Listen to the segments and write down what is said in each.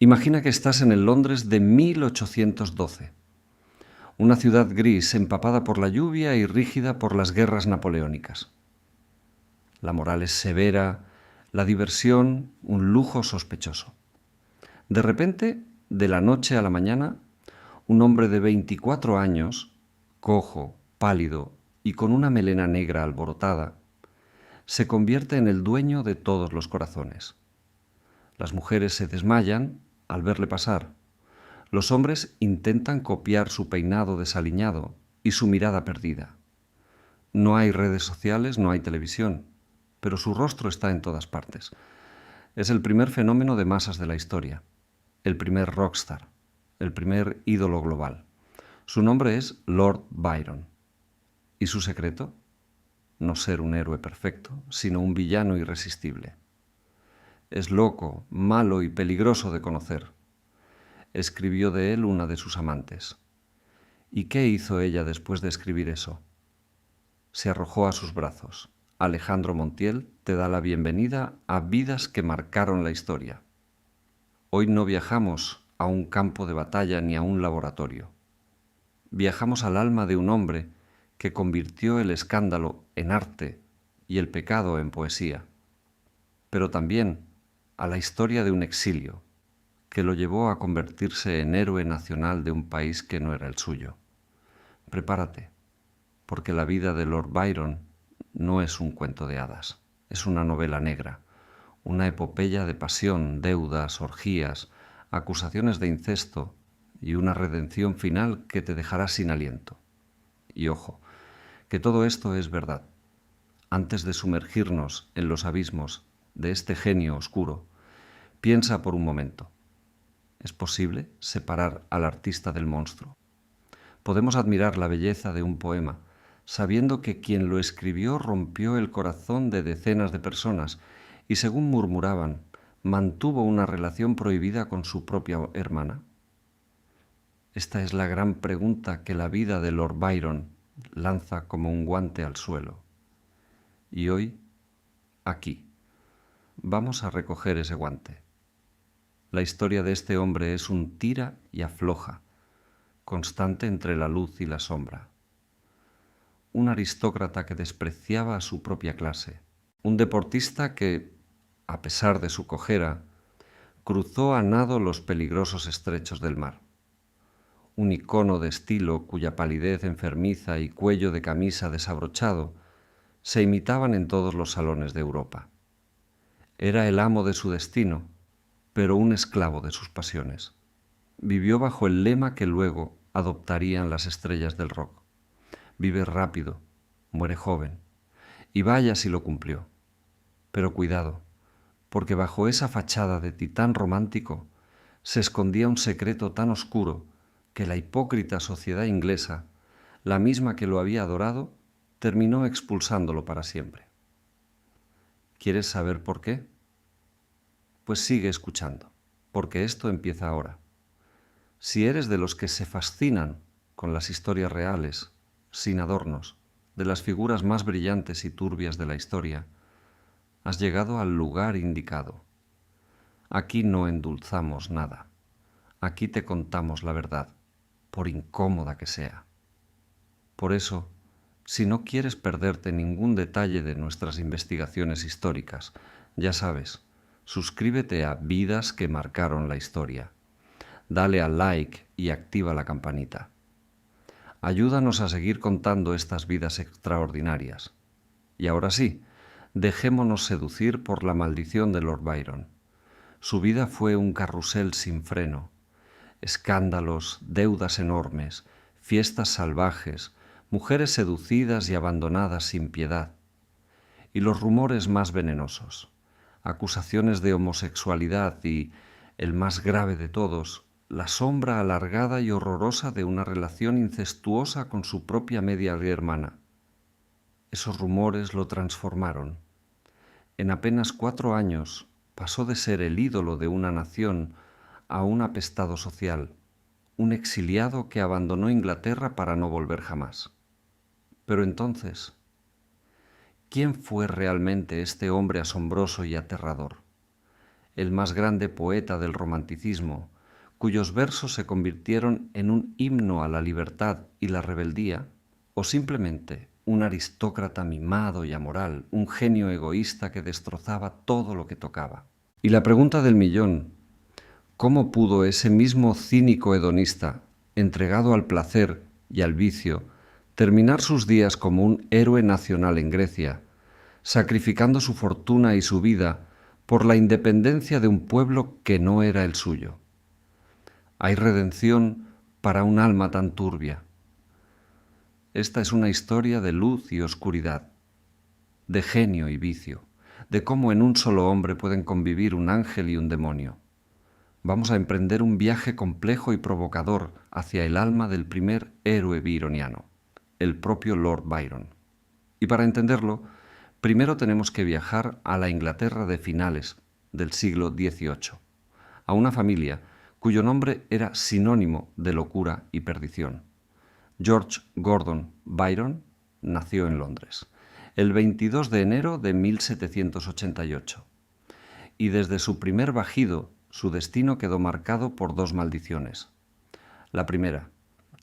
Imagina que estás en el Londres de 1812, una ciudad gris empapada por la lluvia y rígida por las guerras napoleónicas. La moral es severa, la diversión un lujo sospechoso. De repente, de la noche a la mañana, un hombre de 24 años, cojo, pálido y con una melena negra alborotada, se convierte en el dueño de todos los corazones. Las mujeres se desmayan al verle pasar. Los hombres intentan copiar su peinado desaliñado y su mirada perdida. No hay redes sociales, no hay televisión, pero su rostro está en todas partes. Es el primer fenómeno de masas de la historia, el primer rockstar, el primer ídolo global. Su nombre es Lord Byron. ¿Y su secreto? No ser un héroe perfecto, sino un villano irresistible. Es loco, malo y peligroso de conocer. Escribió de él una de sus amantes. ¿Y qué hizo ella después de escribir eso? Se arrojó a sus brazos. Alejandro Montiel te da la bienvenida a Vidas que marcaron la historia. Hoy no viajamos a un campo de batalla ni a un laboratorio. Viajamos al alma de un hombre que convirtió el escándalo en arte y el pecado en poesía, pero también a la historia de un exilio que lo llevó a convertirse en héroe nacional de un país que no era el suyo. Prepárate, porque la vida de Lord Byron no es un cuento de hadas, es una novela negra, una epopeya de pasión, deudas, orgías, acusaciones de incesto y una redención final que te dejará sin aliento. Y ojo, que todo esto es verdad. Antes de sumergirnos en los abismos de este genio oscuro, piensa por un momento. ¿Es posible separar al artista del monstruo? Podemos admirar la belleza de un poema, sabiendo que quien lo escribió rompió el corazón de decenas de personas y, según murmuraban, mantuvo una relación prohibida con su propia hermana. Esta es la gran pregunta que la vida de Lord Byron lanza como un guante al suelo. Y hoy, aquí, vamos a recoger ese guante. La historia de este hombre es un tira y afloja, constante entre la luz y la sombra. Un aristócrata que despreciaba a su propia clase, un deportista que, a pesar de su cojera, cruzó a nado los peligrosos estrechos del mar. Un icono de estilo cuya palidez enfermiza y cuello de camisa desabrochado se imitaban en todos los salones de Europa. Era el amo de su destino, pero un esclavo de sus pasiones. Vivió bajo el lema que luego adoptarían las estrellas del rock. Vive rápido, muere joven. Y vaya si lo cumplió. Pero cuidado, porque bajo esa fachada de titán romántico se escondía un secreto tan oscuro que la hipócrita sociedad inglesa, la misma que lo había adorado, terminó expulsándolo para siempre. ¿Quieres saber por qué? Pues sigue escuchando, porque esto empieza ahora. Si eres de los que se fascinan con las historias reales, sin adornos, de las figuras más brillantes y turbias de la historia, has llegado al lugar indicado. Aquí no endulzamos nada. Aquí te contamos la verdad, por incómoda que sea. Por eso, si no quieres perderte ningún detalle de nuestras investigaciones históricas, ya sabes, suscríbete a Vidas que marcaron la historia. Dale al like y activa la campanita. Ayúdanos a seguir contando estas vidas extraordinarias. Y ahora sí, dejémonos seducir por la maldición de Lord Byron. Su vida fue un carrusel sin freno. Escándalos, deudas enormes, fiestas salvajes, mujeres seducidas y abandonadas sin piedad. Y los rumores más venenosos, acusaciones de homosexualidad y, el más grave de todos, la sombra alargada y horrorosa de una relación incestuosa con su propia media hermana. Esos rumores lo transformaron. En apenas 4 años pasó de ser el ídolo de una nación a un apestado social, un exiliado que abandonó Inglaterra para no volver jamás. Pero entonces, ¿quién fue realmente este hombre asombroso y aterrador? el más grande poeta del romanticismo, cuyos versos se convirtieron en un himno a la libertad y la rebeldía, o simplemente un aristócrata mimado y amoral, un genio egoísta que destrozaba todo lo que tocaba. Y la pregunta del millón: ¿cómo pudo ese mismo cínico hedonista, entregado al placer y al vicio, terminar sus días como un héroe nacional en Grecia, sacrificando su fortuna y su vida por la independencia de un pueblo que no era el suyo? Hay redención para un alma tan turbia. Esta es una historia de luz y oscuridad, de genio y vicio, de cómo en un solo hombre pueden convivir un ángel y un demonio. Vamos a emprender un viaje complejo y provocador hacia el alma del primer héroe byroniano, el propio Lord Byron. Y para entenderlo, primero tenemos que viajar a la Inglaterra de finales del siglo XVIII, a una familia cuyo nombre era sinónimo de locura y perdición. George Gordon Byron nació en Londres el 22 de enero de 1788, y desde su primer bajido su destino quedó marcado por dos maldiciones. La primera,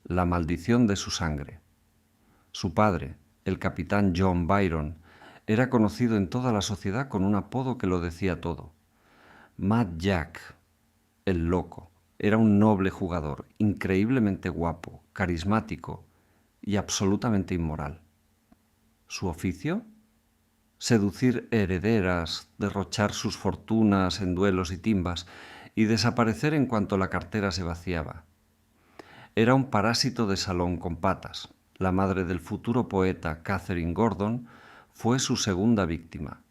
la maldición de su sangre. Su padre, el capitán John Byron, era conocido en toda la sociedad con un apodo que lo decía todo: Mad Jack, el loco. Era un noble jugador, increíblemente guapo, carismático y absolutamente inmoral. ¿Su oficio? Seducir herederas, derrochar sus fortunas en duelos y timbas y desaparecer en cuanto la cartera se vaciaba. Era un parásito de salón con patas. La madre del futuro poeta Catherine Gordon fue su segunda víctima.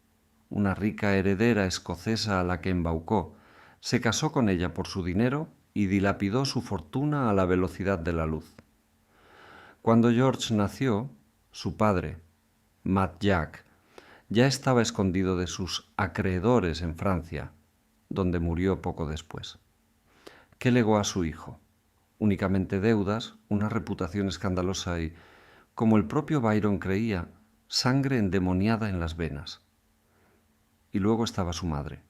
Una rica heredera escocesa a la que embaucó, se casó con ella por su dinero y dilapidó su fortuna a la velocidad de la luz. Cuando George nació, su padre, Mad Jack, ya estaba escondido de sus acreedores en Francia, donde murió poco después. ¿Qué legó a su hijo? Únicamente deudas, una reputación escandalosa y, como el propio Byron creía, sangre endemoniada en las venas. Y luego estaba su madre.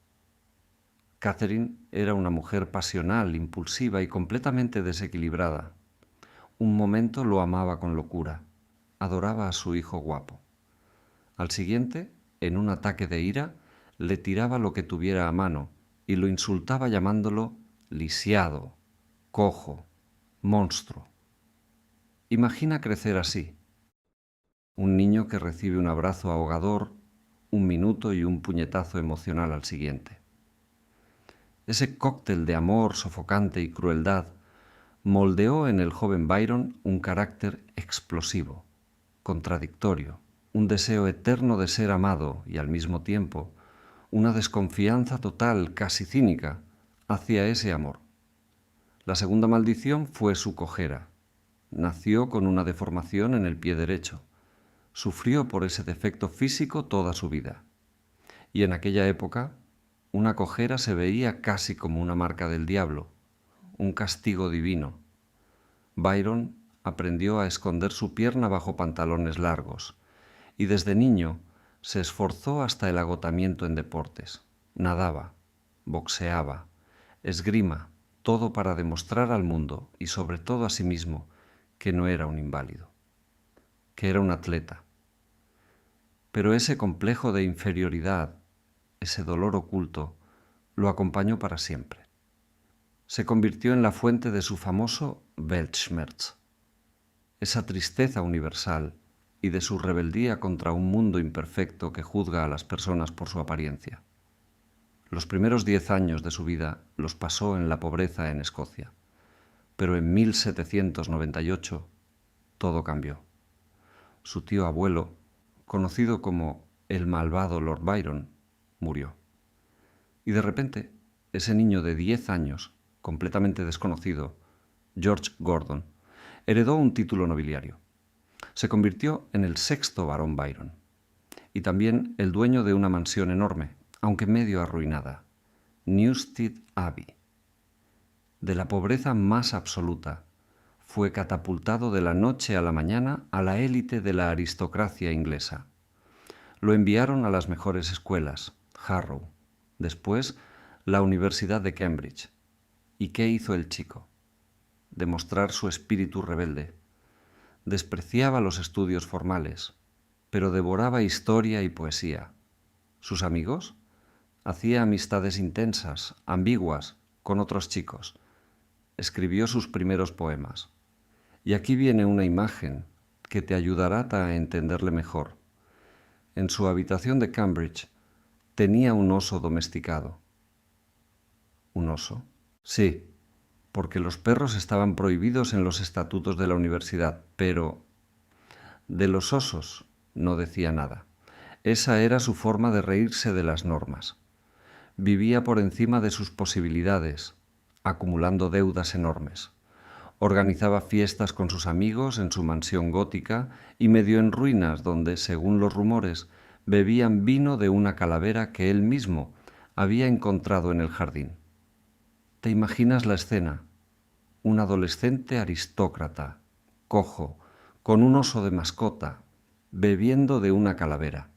Catherine era una mujer pasional, impulsiva y completamente desequilibrada. Un momento lo amaba con locura, adoraba a su hijo guapo. Al siguiente, en un ataque de ira, le tiraba lo que tuviera a mano y lo insultaba llamándolo lisiado, cojo, monstruo. Imagina crecer así. Un niño que recibe un abrazo ahogador, un minuto y un puñetazo emocional al siguiente. Ese cóctel de amor sofocante y crueldad moldeó en el joven Byron un carácter explosivo, contradictorio, un deseo eterno de ser amado y al mismo tiempo una desconfianza total, casi cínica, hacia ese amor. La segunda maldición fue su cojera. Nació con una deformación en el pie derecho. Sufrió por ese defecto físico toda su vida. Y en aquella época, una cojera se veía casi como una marca del diablo, un castigo divino. Byron aprendió a esconder su pierna bajo pantalones largos y desde niño se esforzó hasta el agotamiento en deportes. Nadaba, boxeaba, esgrima, todo para demostrar al mundo y sobre todo a sí mismo que no era un inválido, que era un atleta. Pero ese complejo de inferioridad, ese dolor oculto, lo acompañó para siempre. Se convirtió en la fuente de su famoso Weltschmerz, esa tristeza universal y de su rebeldía contra un mundo imperfecto que juzga a las personas por su apariencia. Los primeros 10 años de su vida los pasó en la pobreza en Escocia, pero en 1798 todo cambió. Su tío abuelo, conocido como el malvado Lord Byron, murió. Y de repente, ese niño de 10 años, completamente desconocido, George Gordon, heredó un título nobiliario. Se convirtió en el 6º barón Byron y también el dueño de una mansión enorme, aunque medio arruinada, Newstead Abbey. De la pobreza más absoluta, fue catapultado de la noche a la mañana a la élite de la aristocracia inglesa. Lo enviaron a las mejores escuelas, Harrow. Después la Universidad de Cambridge. ¿Y qué hizo el chico? Demostrar su espíritu rebelde. Despreciaba los estudios formales, pero devoraba historia y poesía. ¿Sus amigos? Hacía amistades intensas, ambiguas, con otros chicos. Escribió sus primeros poemas. Y aquí viene una imagen que te ayudará a entenderle mejor. En su habitación de Cambridge tenía un oso domesticado. ¿Un oso? Sí, porque los perros estaban prohibidos en los estatutos de la universidad, pero de los osos no decía nada. Esa era su forma de reírse de las normas. Vivía por encima de sus posibilidades, acumulando deudas enormes. Organizaba fiestas con sus amigos en su mansión gótica y medio en ruinas donde, según los rumores, bebían vino de una calavera que él mismo había encontrado en el jardín. ¿Te imaginas la escena? Un adolescente aristócrata, cojo, con un oso de mascota, bebiendo de una calavera.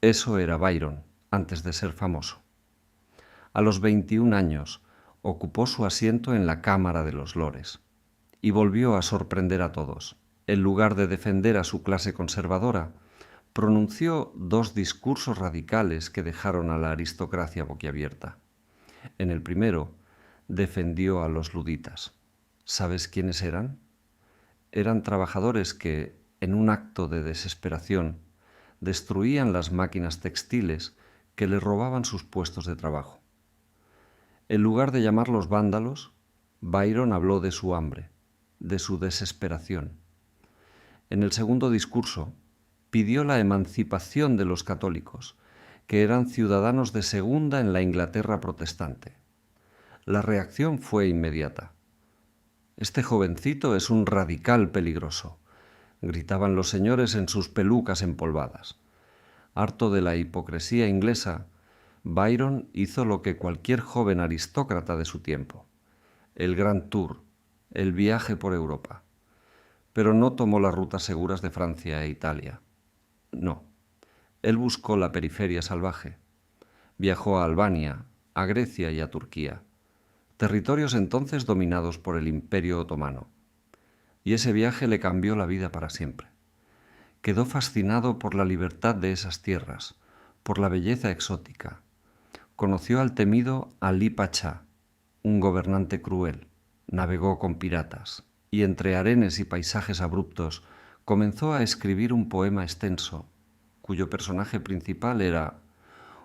Eso era Byron antes de ser famoso. A los 21 años ocupó su asiento en la Cámara de los Lores y volvió a sorprender a todos. En lugar de defender a su clase conservadora, pronunció 2 discursos radicales que dejaron a la aristocracia boquiabierta. En el primero, defendió a los luditas. ¿Sabes quiénes eran? Eran trabajadores que, en un acto de desesperación, destruían las máquinas textiles que les robaban sus puestos de trabajo. En lugar de llamarlos vándalos, Byron habló de su hambre, de su desesperación. En el segundo discurso, pidió la emancipación de los católicos, que eran ciudadanos de segunda en la Inglaterra protestante. La reacción fue inmediata. «Este jovencito es un radical peligroso», gritaban los señores en sus pelucas empolvadas. Harto de la hipocresía inglesa, Byron hizo lo que cualquier joven aristócrata de su tiempo: el Grand Tour, el viaje por Europa. Pero no tomó las rutas seguras de Francia e Italia. No, él buscó la periferia salvaje. Viajó a Albania, a Grecia y a Turquía, territorios entonces dominados por el Imperio Otomano. Y ese viaje le cambió la vida para siempre. Quedó fascinado por la libertad de esas tierras, por la belleza exótica. Conoció al temido Alí Pachá, un gobernante cruel. Navegó con piratas y entre arenes y paisajes abruptos comenzó a escribir un poema extenso, cuyo personaje principal era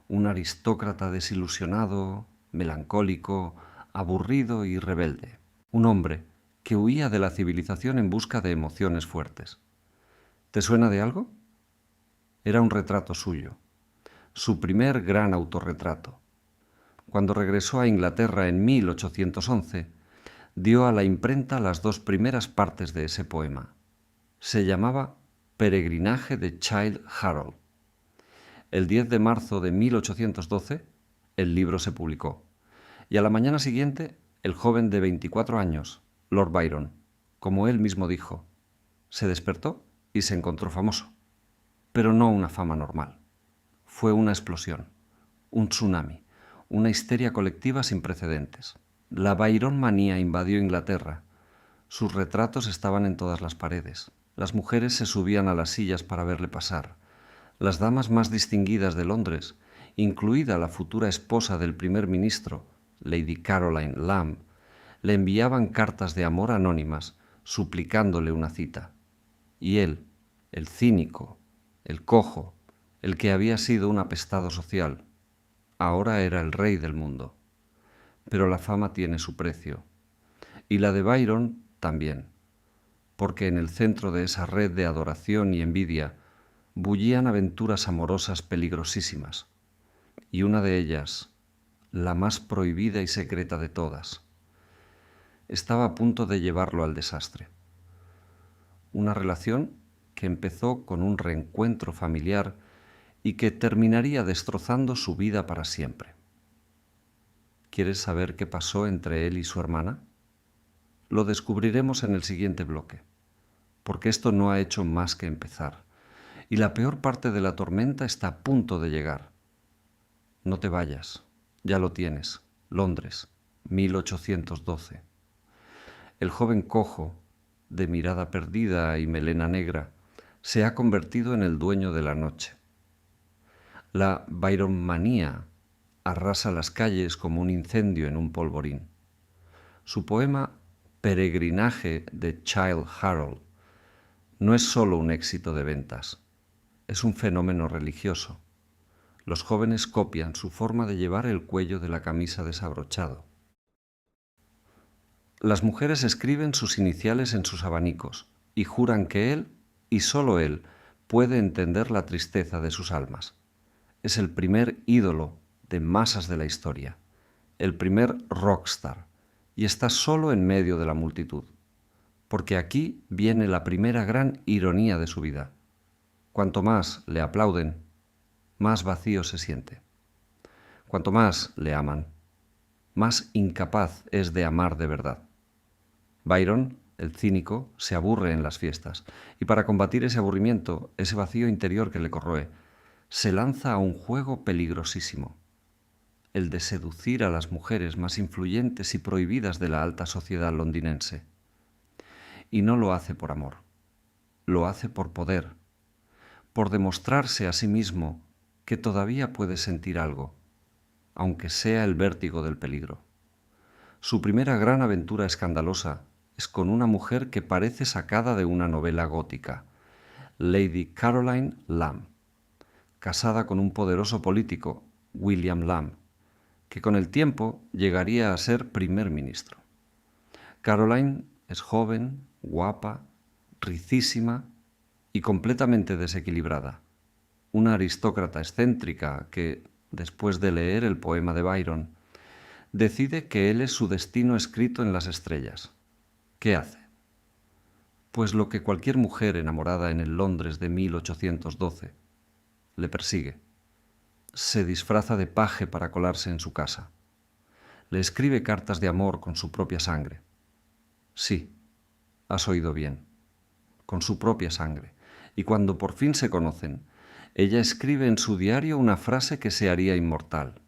un aristócrata desilusionado, melancólico, aburrido y rebelde. Un hombre que huía de la civilización en busca de emociones fuertes. ¿Te suena de algo? Era un retrato suyo, su primer gran autorretrato. Cuando regresó a Inglaterra en 1811, dio a la imprenta las 2 primeras partes de ese poema. Se llamaba Peregrinaje de Childe Harold. El 10 de marzo de 1812, el libro se publicó, y a la mañana siguiente, el joven de 24 años, Lord Byron, como él mismo dijo, se despertó y se encontró famoso. Pero no una fama normal. Fue una explosión, un tsunami, una histeria colectiva sin precedentes. La Byron manía invadió Inglaterra. Sus retratos estaban en todas las paredes. Las mujeres se subían a las sillas para verle pasar. Las damas más distinguidas de Londres, incluida la futura esposa del primer ministro, Lady Caroline Lamb, le enviaban cartas de amor anónimas, suplicándole una cita. Y él, el cínico, el cojo, el que había sido un apestado social, ahora era el rey del mundo. Pero la fama tiene su precio. Y la de Byron también, porque en el centro de esa red de adoración y envidia bullían aventuras amorosas peligrosísimas, y una de ellas, la más prohibida y secreta de todas, estaba a punto de llevarlo al desastre. Una relación que empezó con un reencuentro familiar y que terminaría destrozando su vida para siempre. ¿Quieres saber qué pasó entre él y su hermana? Lo descubriremos en el siguiente bloque, porque esto no ha hecho más que empezar, y la peor parte de la tormenta está a punto de llegar. No te vayas, Ya lo tienes, Londres, 1812. El joven cojo, de mirada perdida y melena negra, se ha convertido en el dueño de la noche. La Byronmanía arrasa las calles como un incendio en un polvorín. Su poema Peregrinaje de Childe Harold no es solo un éxito de ventas, es un fenómeno religioso. Los jóvenes copian su forma de llevar el cuello de la camisa desabrochado. Las mujeres escriben sus iniciales en sus abanicos y juran que él, y solo él, puede entender la tristeza de sus almas. Es el primer ídolo de masas de la historia, el primer rockstar, y está solo en medio de la multitud, porque aquí viene la primera gran ironía de su vida. Cuanto más le aplauden, más vacío se siente. Cuanto más le aman, más incapaz es de amar de verdad. Byron, el cínico, se aburre en las fiestas, y para combatir ese aburrimiento, ese vacío interior que le corroe, se lanza a un juego peligrosísimo, el de seducir a las mujeres más influyentes y prohibidas de la alta sociedad londinense. Y no lo hace por amor, lo hace por poder, por demostrarse a sí mismo que todavía puede sentir algo, aunque sea el vértigo del peligro. Su primera gran aventura escandalosa es con una mujer que parece sacada de una novela gótica, Lady Caroline Lamb, casada con un poderoso político, William Lamb, que con el tiempo llegaría a ser primer ministro. Caroline es joven, guapa, ricísima y completamente desequilibrada, una aristócrata excéntrica que, después de leer el poema de Byron, decide que él es su destino escrito en las estrellas. ¿Qué hace? Pues lo que cualquier mujer enamorada en el Londres de 1812 le persigue. Se disfraza de paje para colarse en su casa. Le escribe cartas de amor con su propia sangre. Sí, has oído bien, con su propia sangre. Y cuando por fin se conocen, ella escribe en su diario una frase que se haría inmortal.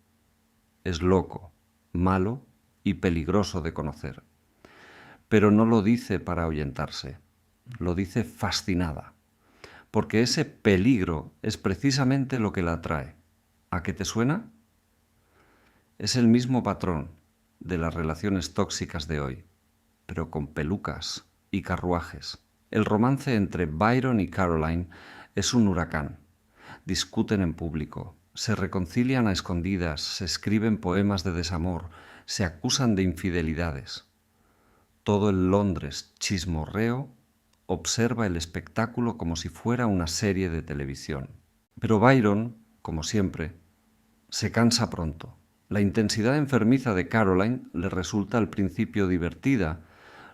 Es loco, malo y peligroso de conocer. Pero no lo dice para ahuyentarse, lo dice fascinada, porque ese peligro es precisamente lo que la atrae. ¿A qué te suena? Es el mismo patrón de las relaciones tóxicas de hoy, pero con pelucas y carruajes. El romance entre Byron y Caroline es un huracán. Discuten en público, se reconcilian a escondidas, se escriben poemas de desamor, se acusan de infidelidades. Todo el Londres chismorreo observa el espectáculo como si fuera una serie de televisión. Pero Byron, como siempre, se cansa pronto. La intensidad enfermiza de Caroline le resulta al principio divertida,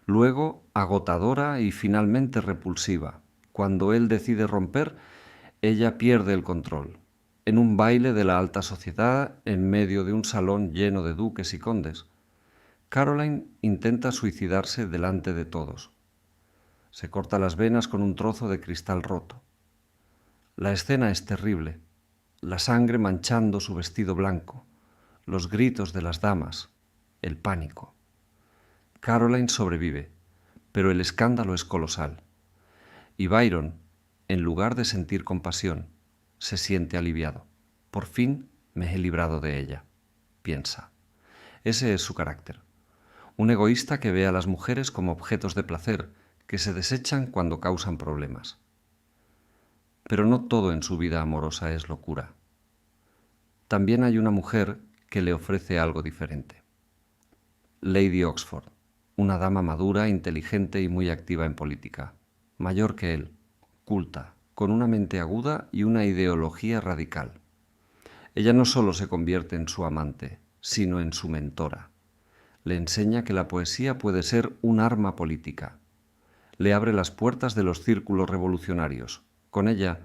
luego agotadora y finalmente repulsiva. Cuando él decide romper, ella pierde el control. En un baile de la alta sociedad, en medio de un salón lleno de duques y condes, Caroline intenta suicidarse delante de todos. Se corta las venas con un trozo de cristal roto. La escena es terrible, la sangre manchando su vestido blanco, los gritos de las damas, el pánico. Caroline sobrevive, pero el escándalo es colosal. Y Byron, en lugar de sentir compasión, se siente aliviado. Por fin me he librado de ella, piensa. Ese es su carácter. Un egoísta que ve a las mujeres como objetos de placer que se desechan cuando causan problemas. Pero no todo en su vida amorosa es locura. También hay una mujer que le ofrece algo diferente. Lady Oxford, una dama madura, inteligente y muy activa en política, mayor que él, culta, con una mente aguda y una ideología radical. Ella no solo se convierte en su amante, sino en su mentora. Le enseña que la poesía puede ser un arma política. Le abre las puertas de los círculos revolucionarios. Con ella,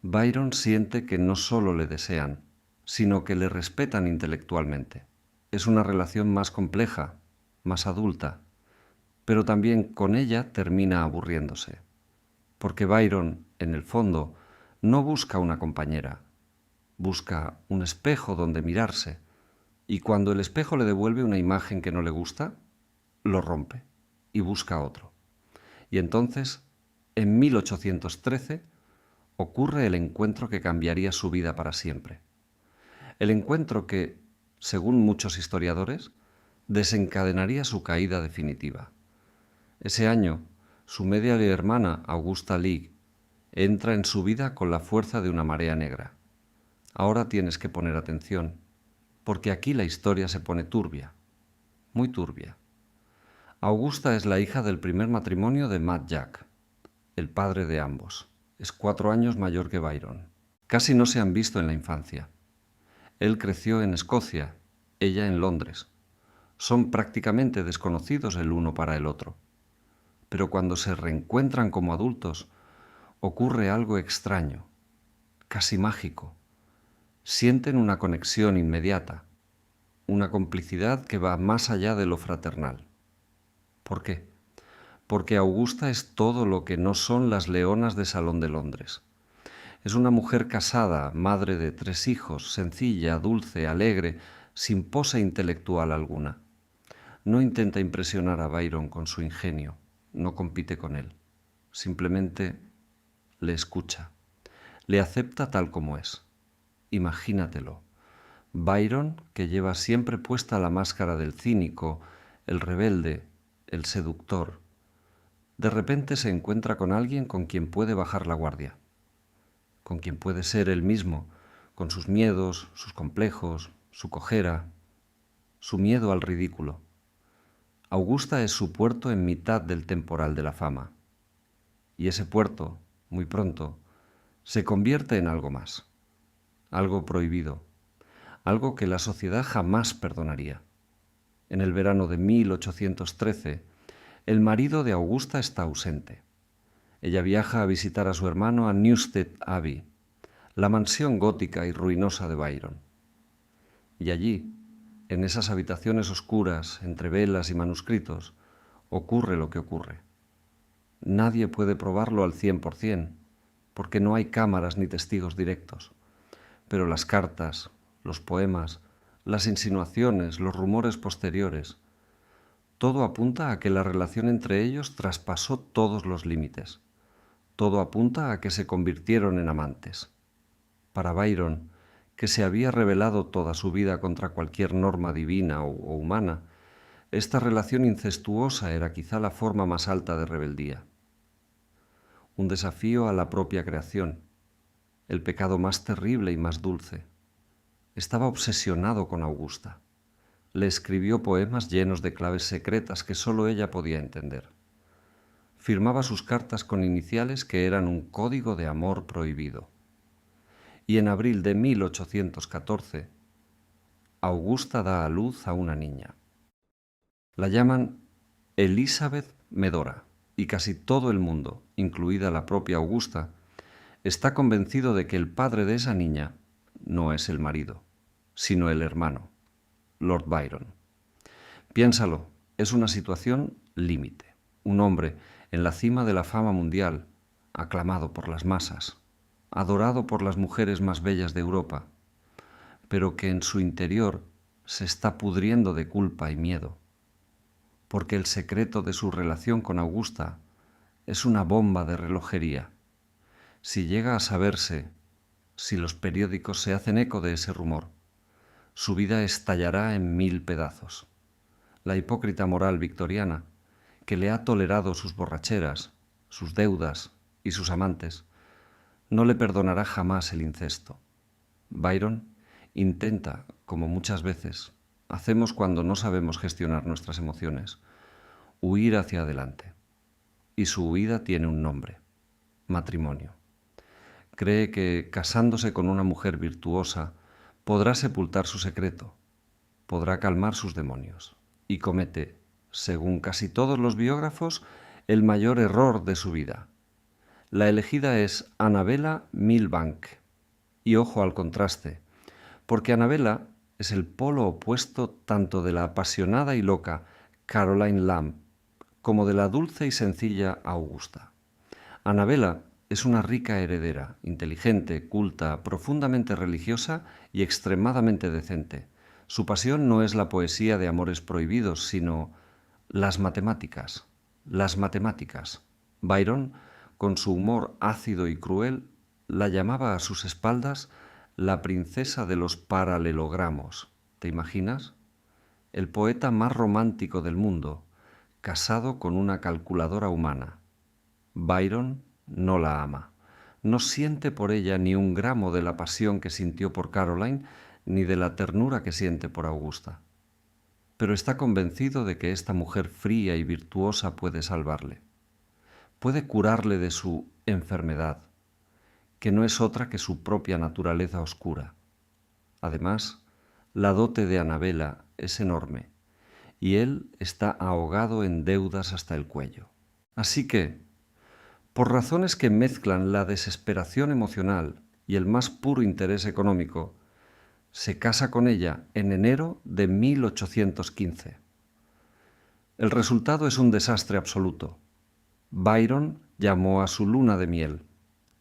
Byron siente que no solo le desean, sino que le respetan intelectualmente. Es una relación más compleja, más adulta, pero también con ella termina aburriéndose. Porque Byron, en el fondo, no busca una compañera, busca un espejo donde mirarse, Y cuando el espejo le devuelve una imagen que no le gusta, lo rompe y busca otro. Y entonces, en 1813, ocurre el encuentro que cambiaría su vida para siempre. El encuentro que, según muchos historiadores, desencadenaría su caída definitiva. Ese año, su media hermana, Augusta Leigh, entra en su vida con la fuerza de una marea negra. Ahora tienes que poner atención, porque aquí la historia se pone turbia, muy turbia. Augusta es la hija del primer matrimonio de Matt Jack, el padre de ambos. Es 4 años mayor que Byron. Casi no se han visto en la infancia. Él creció en Escocia, ella en Londres. Son prácticamente desconocidos el uno para el otro. Pero cuando se reencuentran como adultos, ocurre algo extraño, casi mágico. Sienten una conexión inmediata, una complicidad que va más allá de lo fraternal. ¿Por qué? Porque Augusta es todo lo que no son las leonas de Salón de Londres. Es una mujer casada, madre de 3 hijos, sencilla, dulce, alegre, sin pose intelectual alguna. No intenta impresionar a Byron con su ingenio, no compite con él. Simplemente le escucha, le acepta tal como es. Imagínatelo. Byron, que lleva siempre puesta la máscara del cínico, el rebelde, el seductor, de repente se encuentra con alguien con quien puede bajar la guardia, con quien puede ser él mismo, con sus miedos, sus complejos, su cojera, su miedo al ridículo. Augusta es su puerto en mitad del temporal de la fama. Y ese puerto, muy pronto, se convierte en algo más, algo prohibido, algo que la sociedad jamás perdonaría. En el verano de 1813, el marido de Augusta está ausente. Ella viaja a visitar a su hermano a Newstead Abbey, la mansión gótica y ruinosa de Byron. Y allí, en esas habitaciones oscuras, entre velas y manuscritos, ocurre lo que ocurre. Nadie puede probarlo al 100%, porque no hay cámaras ni testigos directos. Pero las cartas, los poemas, las insinuaciones, los rumores posteriores, todo apunta a que la relación entre ellos traspasó todos los límites. Todo apunta a que se convirtieron en amantes. Para Byron, que se había rebelado toda su vida contra cualquier norma divina o humana, esta relación incestuosa era quizá la forma más alta de rebeldía. Un desafío a la propia creación, el pecado más terrible y más dulce. Estaba obsesionado con Augusta. Le escribió poemas llenos de claves secretas que sólo ella podía entender. Firmaba sus cartas con iniciales que eran un código de amor prohibido. Y en abril de 1814, Augusta da a luz a una niña. La llaman Elizabeth Medora, y casi todo el mundo, incluida la propia Augusta, está convencido de que el padre de esa niña no es el marido, sino el hermano, Lord Byron. Piénsalo, es una situación límite. Un hombre en la cima de la fama mundial, aclamado por las masas, adorado por las mujeres más bellas de Europa, pero que en su interior se está pudriendo de culpa y miedo, porque el secreto de su relación con Augusta es una bomba de relojería. Si llega a saberse, si los periódicos se hacen eco de ese rumor, su vida estallará en 1000 pedazos. La hipócrita moral victoriana, que le ha tolerado sus borracheras, sus deudas y sus amantes, no le perdonará jamás el incesto. Byron intenta, como muchas veces hacemos cuando no sabemos gestionar nuestras emociones, huir hacia adelante. Y su huida tiene un nombre: matrimonio. Cree que casándose con una mujer virtuosa podrá sepultar su secreto, podrá calmar sus demonios, y comete, según casi todos los biógrafos, el mayor error de su vida. La elegida es Annabella Milbank. Y ojo al contraste, porque Annabella es el polo opuesto tanto de la apasionada y loca Caroline Lamb como de la dulce y sencilla Augusta. Annabella es una rica heredera, inteligente, culta, profundamente religiosa y extremadamente decente. Su pasión no es la poesía de amores prohibidos, sino las matemáticas. Las matemáticas. Byron, con su humor ácido y cruel, la llamaba a sus espaldas la princesa de los paralelogramos. ¿Te imaginas? El poeta más romántico del mundo, casado con una calculadora humana. Byron no la ama. No siente por ella ni un gramo de la pasión que sintió por Caroline, ni de la ternura que siente por Augusta. Pero está convencido de que esta mujer fría y virtuosa puede salvarle. Puede curarle de su enfermedad, que no es otra que su propia naturaleza oscura. Además, la dote de Annabella es enorme, y él está ahogado en deudas hasta el cuello. Así que, por razones que mezclan la desesperación emocional y el más puro interés económico, se casa con ella en enero de 1815. El resultado es un desastre absoluto. Byron llamó a su luna de miel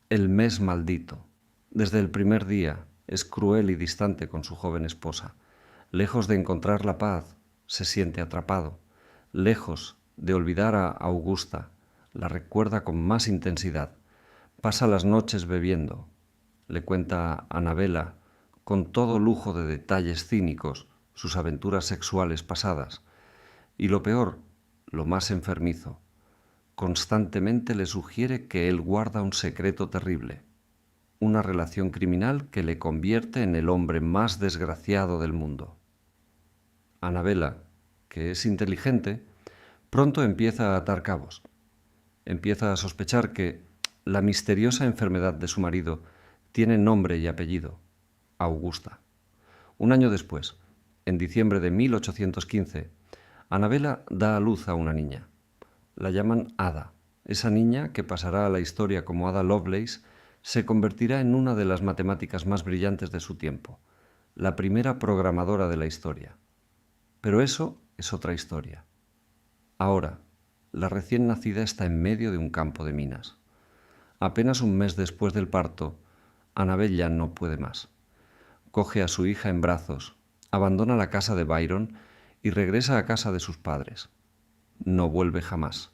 el mes maldito. Desde el primer día es cruel y distante con su joven esposa. Lejos de encontrar la paz, se siente atrapado. Lejos de olvidar a Augusta, la recuerda con más intensidad. Pasa las noches bebiendo. Le cuenta a Annabella, con todo lujo de detalles cínicos, sus aventuras sexuales pasadas. Y lo peor, lo más enfermizo, constantemente le sugiere que él guarda un secreto terrible, una relación criminal que le convierte en el hombre más desgraciado del mundo. Annabella, que es inteligente, pronto empieza a atar cabos. Empieza a sospechar que la misteriosa enfermedad de su marido tiene nombre y apellido: Augusta. Un año después, en diciembre de 1815, Annabella da a luz a una niña. La llaman Ada. Esa niña, que pasará a la historia como Ada Lovelace, se convertirá en una de las matemáticas más brillantes de su tiempo, la primera programadora de la historia. Pero eso es otra historia. Ahora, la recién nacida está en medio de un campo de minas. Apenas un mes después del parto, Annabella no puede más. Coge a su hija en brazos, abandona la casa de Byron y regresa a casa de sus padres. No vuelve jamás.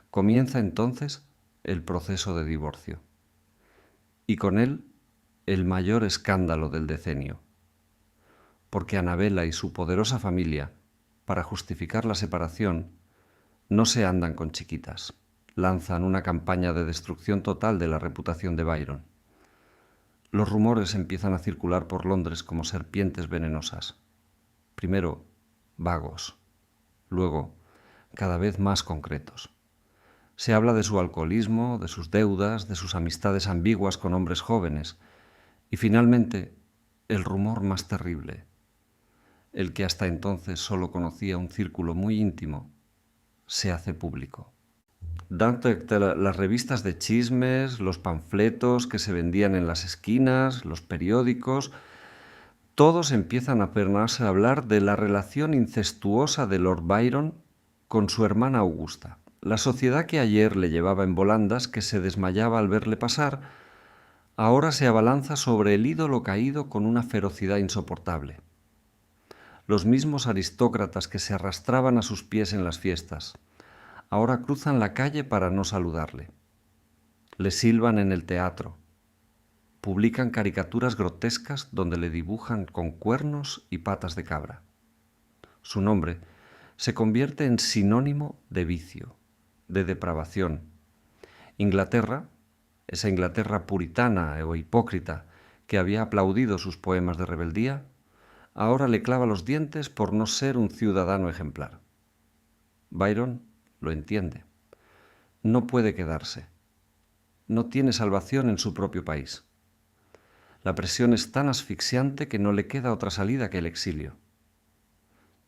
Comienza entonces el proceso de divorcio. Y con él, el mayor escándalo del decenio. Porque Annabella y su poderosa familia, para justificar la separación, no se andan con chiquitas. Lanzan una campaña de destrucción total de la reputación de Byron. Los rumores empiezan a circular por Londres como serpientes venenosas. Primero, vagos. Luego, cada vez más concretos. Se habla de su alcoholismo, de sus deudas, de sus amistades ambiguas con hombres jóvenes y finalmente el rumor más terrible, el que hasta entonces solo conocía un círculo muy íntimo, se hace público. Las revistas de chismes, los panfletos que se vendían en las esquinas, los periódicos, todos empiezan a ponerse a hablar de la relación incestuosa de Lord Byron con su hermana Augusta. La sociedad que ayer le llevaba en volandas, que se desmayaba al verle pasar, ahora se abalanza sobre el ídolo caído con una ferocidad insoportable. Los mismos aristócratas que se arrastraban a sus pies en las fiestas, ahora cruzan la calle para no saludarle. Le silban en el teatro. Publican caricaturas grotescas donde le dibujan con cuernos y patas de cabra. Su nombre se convierte en sinónimo de vicio, de depravación. Inglaterra, esa Inglaterra puritana o hipócrita que había aplaudido sus poemas de rebeldía, ahora le clava los dientes por no ser un ciudadano ejemplar. Byron lo entiende. No puede quedarse. No tiene salvación en su propio país. La presión es tan asfixiante que no le queda otra salida que el exilio.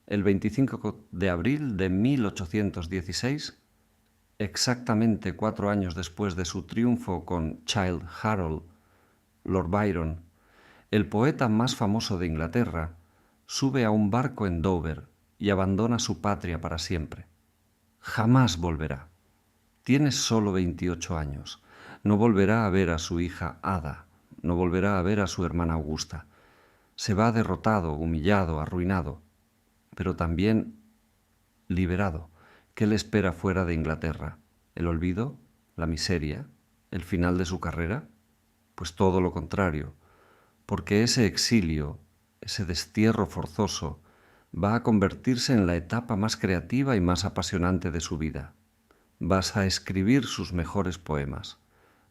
El 25 de abril de 1816, exactamente 4 años después de su triunfo con Childe Harold, Lord Byron, el poeta más famoso de Inglaterra, sube a un barco en Dover y abandona su patria para siempre. Jamás volverá. Tiene solo 28 años. No volverá a ver a su hija Ada. No volverá a ver a su hermana Augusta. Se va derrotado, humillado, arruinado, pero también liberado. ¿Qué le espera fuera de Inglaterra? ¿El olvido? ¿La miseria? ¿El final de su carrera? Pues todo lo contrario, porque ese exilio, ese destierro forzoso, va a convertirse en la etapa más creativa y más apasionante de su vida. Vas a escribir sus mejores poemas,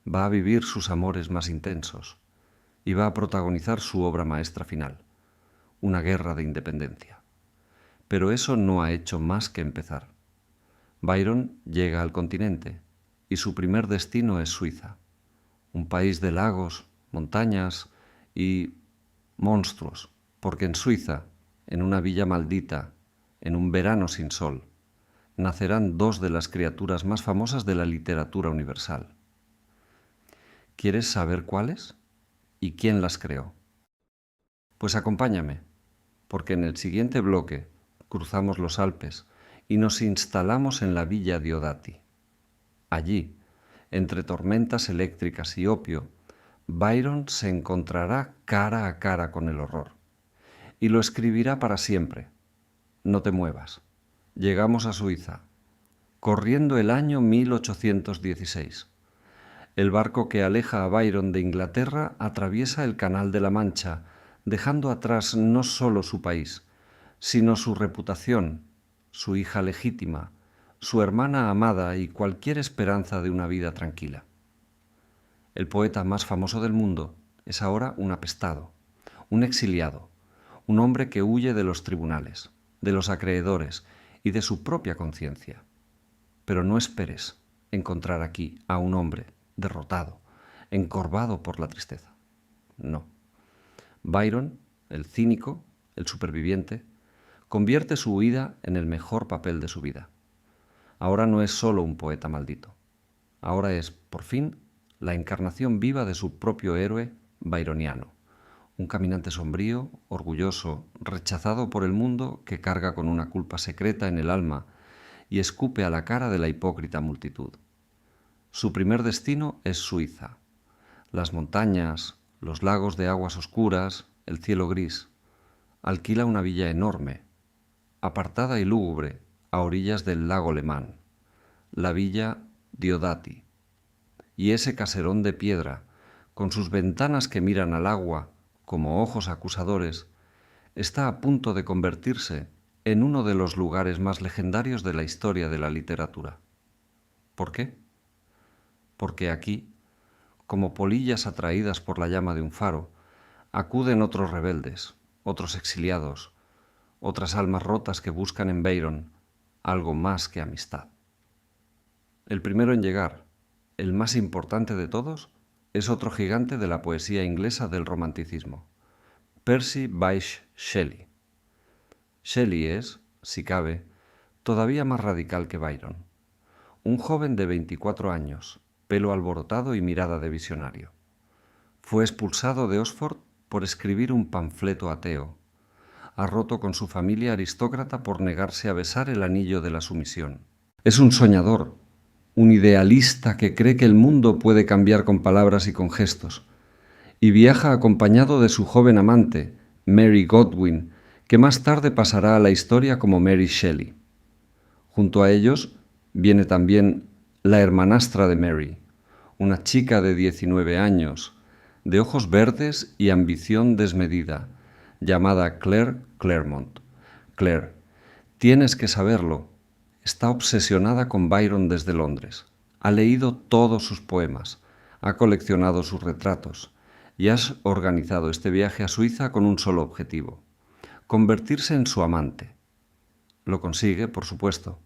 va a vivir sus amores más intensos y va a protagonizar su obra maestra final, una guerra de independencia. Pero eso no ha hecho más que empezar. Byron llega al continente y su primer destino es Suiza, un país de lagos, montañas y monstruos, porque en Suiza, en una villa maldita, en un verano sin sol, nacerán dos de las criaturas más famosas de la literatura universal. ¿Quieres saber cuáles? ¿Y quién las creó? Pues acompáñame, porque en el siguiente bloque cruzamos los Alpes y nos instalamos en la villa Diodati. Allí, entre tormentas eléctricas y opio, Byron se encontrará cara a cara con el horror y lo escribirá para siempre. No te muevas. Llegamos a Suiza, corriendo el año 1816. El barco que aleja a Byron de Inglaterra atraviesa el Canal de la Mancha, dejando atrás no solo su país, sino su reputación, su hija legítima, su hermana amada y cualquier esperanza de una vida tranquila. El poeta más famoso del mundo es ahora un apestado, un exiliado, un hombre que huye de los tribunales, de los acreedores y de su propia conciencia. Pero no esperes encontrar aquí a un hombre derrotado, encorvado por la tristeza. No. Byron, el cínico, el superviviente, convierte su huida en el mejor papel de su vida. Ahora no es solo un poeta maldito. Ahora es, por fin, la encarnación viva de su propio héroe byroniano, un caminante sombrío, orgulloso, rechazado por el mundo que carga con una culpa secreta en el alma y escupe a la cara de la hipócrita multitud. Su primer destino es Suiza. Las montañas, los lagos de aguas oscuras, el cielo gris. Alquila una villa enorme, apartada y lúgubre, a orillas del lago Lemán, la villa Diodati. Y ese caserón de piedra, con sus ventanas que miran al agua como ojos acusadores, está a punto de convertirse en uno de los lugares más legendarios de la historia de la literatura. ¿Por qué? Porque aquí, como polillas atraídas por la llama de un faro, acuden otros rebeldes, otros exiliados, otras almas rotas que buscan en Byron algo más que amistad. El primero en llegar, el más importante de todos, es otro gigante de la poesía inglesa del romanticismo, Percy Bysshe Shelley. Shelley es, si cabe, todavía más radical que Byron. Un joven de 24 años, pelo alborotado y mirada de visionario. Fue expulsado de Oxford por escribir un panfleto ateo. Ha roto con su familia aristócrata por negarse a besar el anillo de la sumisión. Es un soñador, un idealista que cree que el mundo puede cambiar con palabras y con gestos, y viaja acompañado de su joven amante, Mary Godwin, que más tarde pasará a la historia como Mary Shelley. Junto a ellos viene también la hermanastra de Mary, una chica de 19 años, de ojos verdes y ambición desmedida, llamada Claire Clairmont. Claire, tienes que saberlo, está obsesionada con Byron desde Londres. Ha leído todos sus poemas, ha coleccionado sus retratos y has organizado este viaje a Suiza con un solo objetivo: convertirse en su amante. Lo consigue, por supuesto.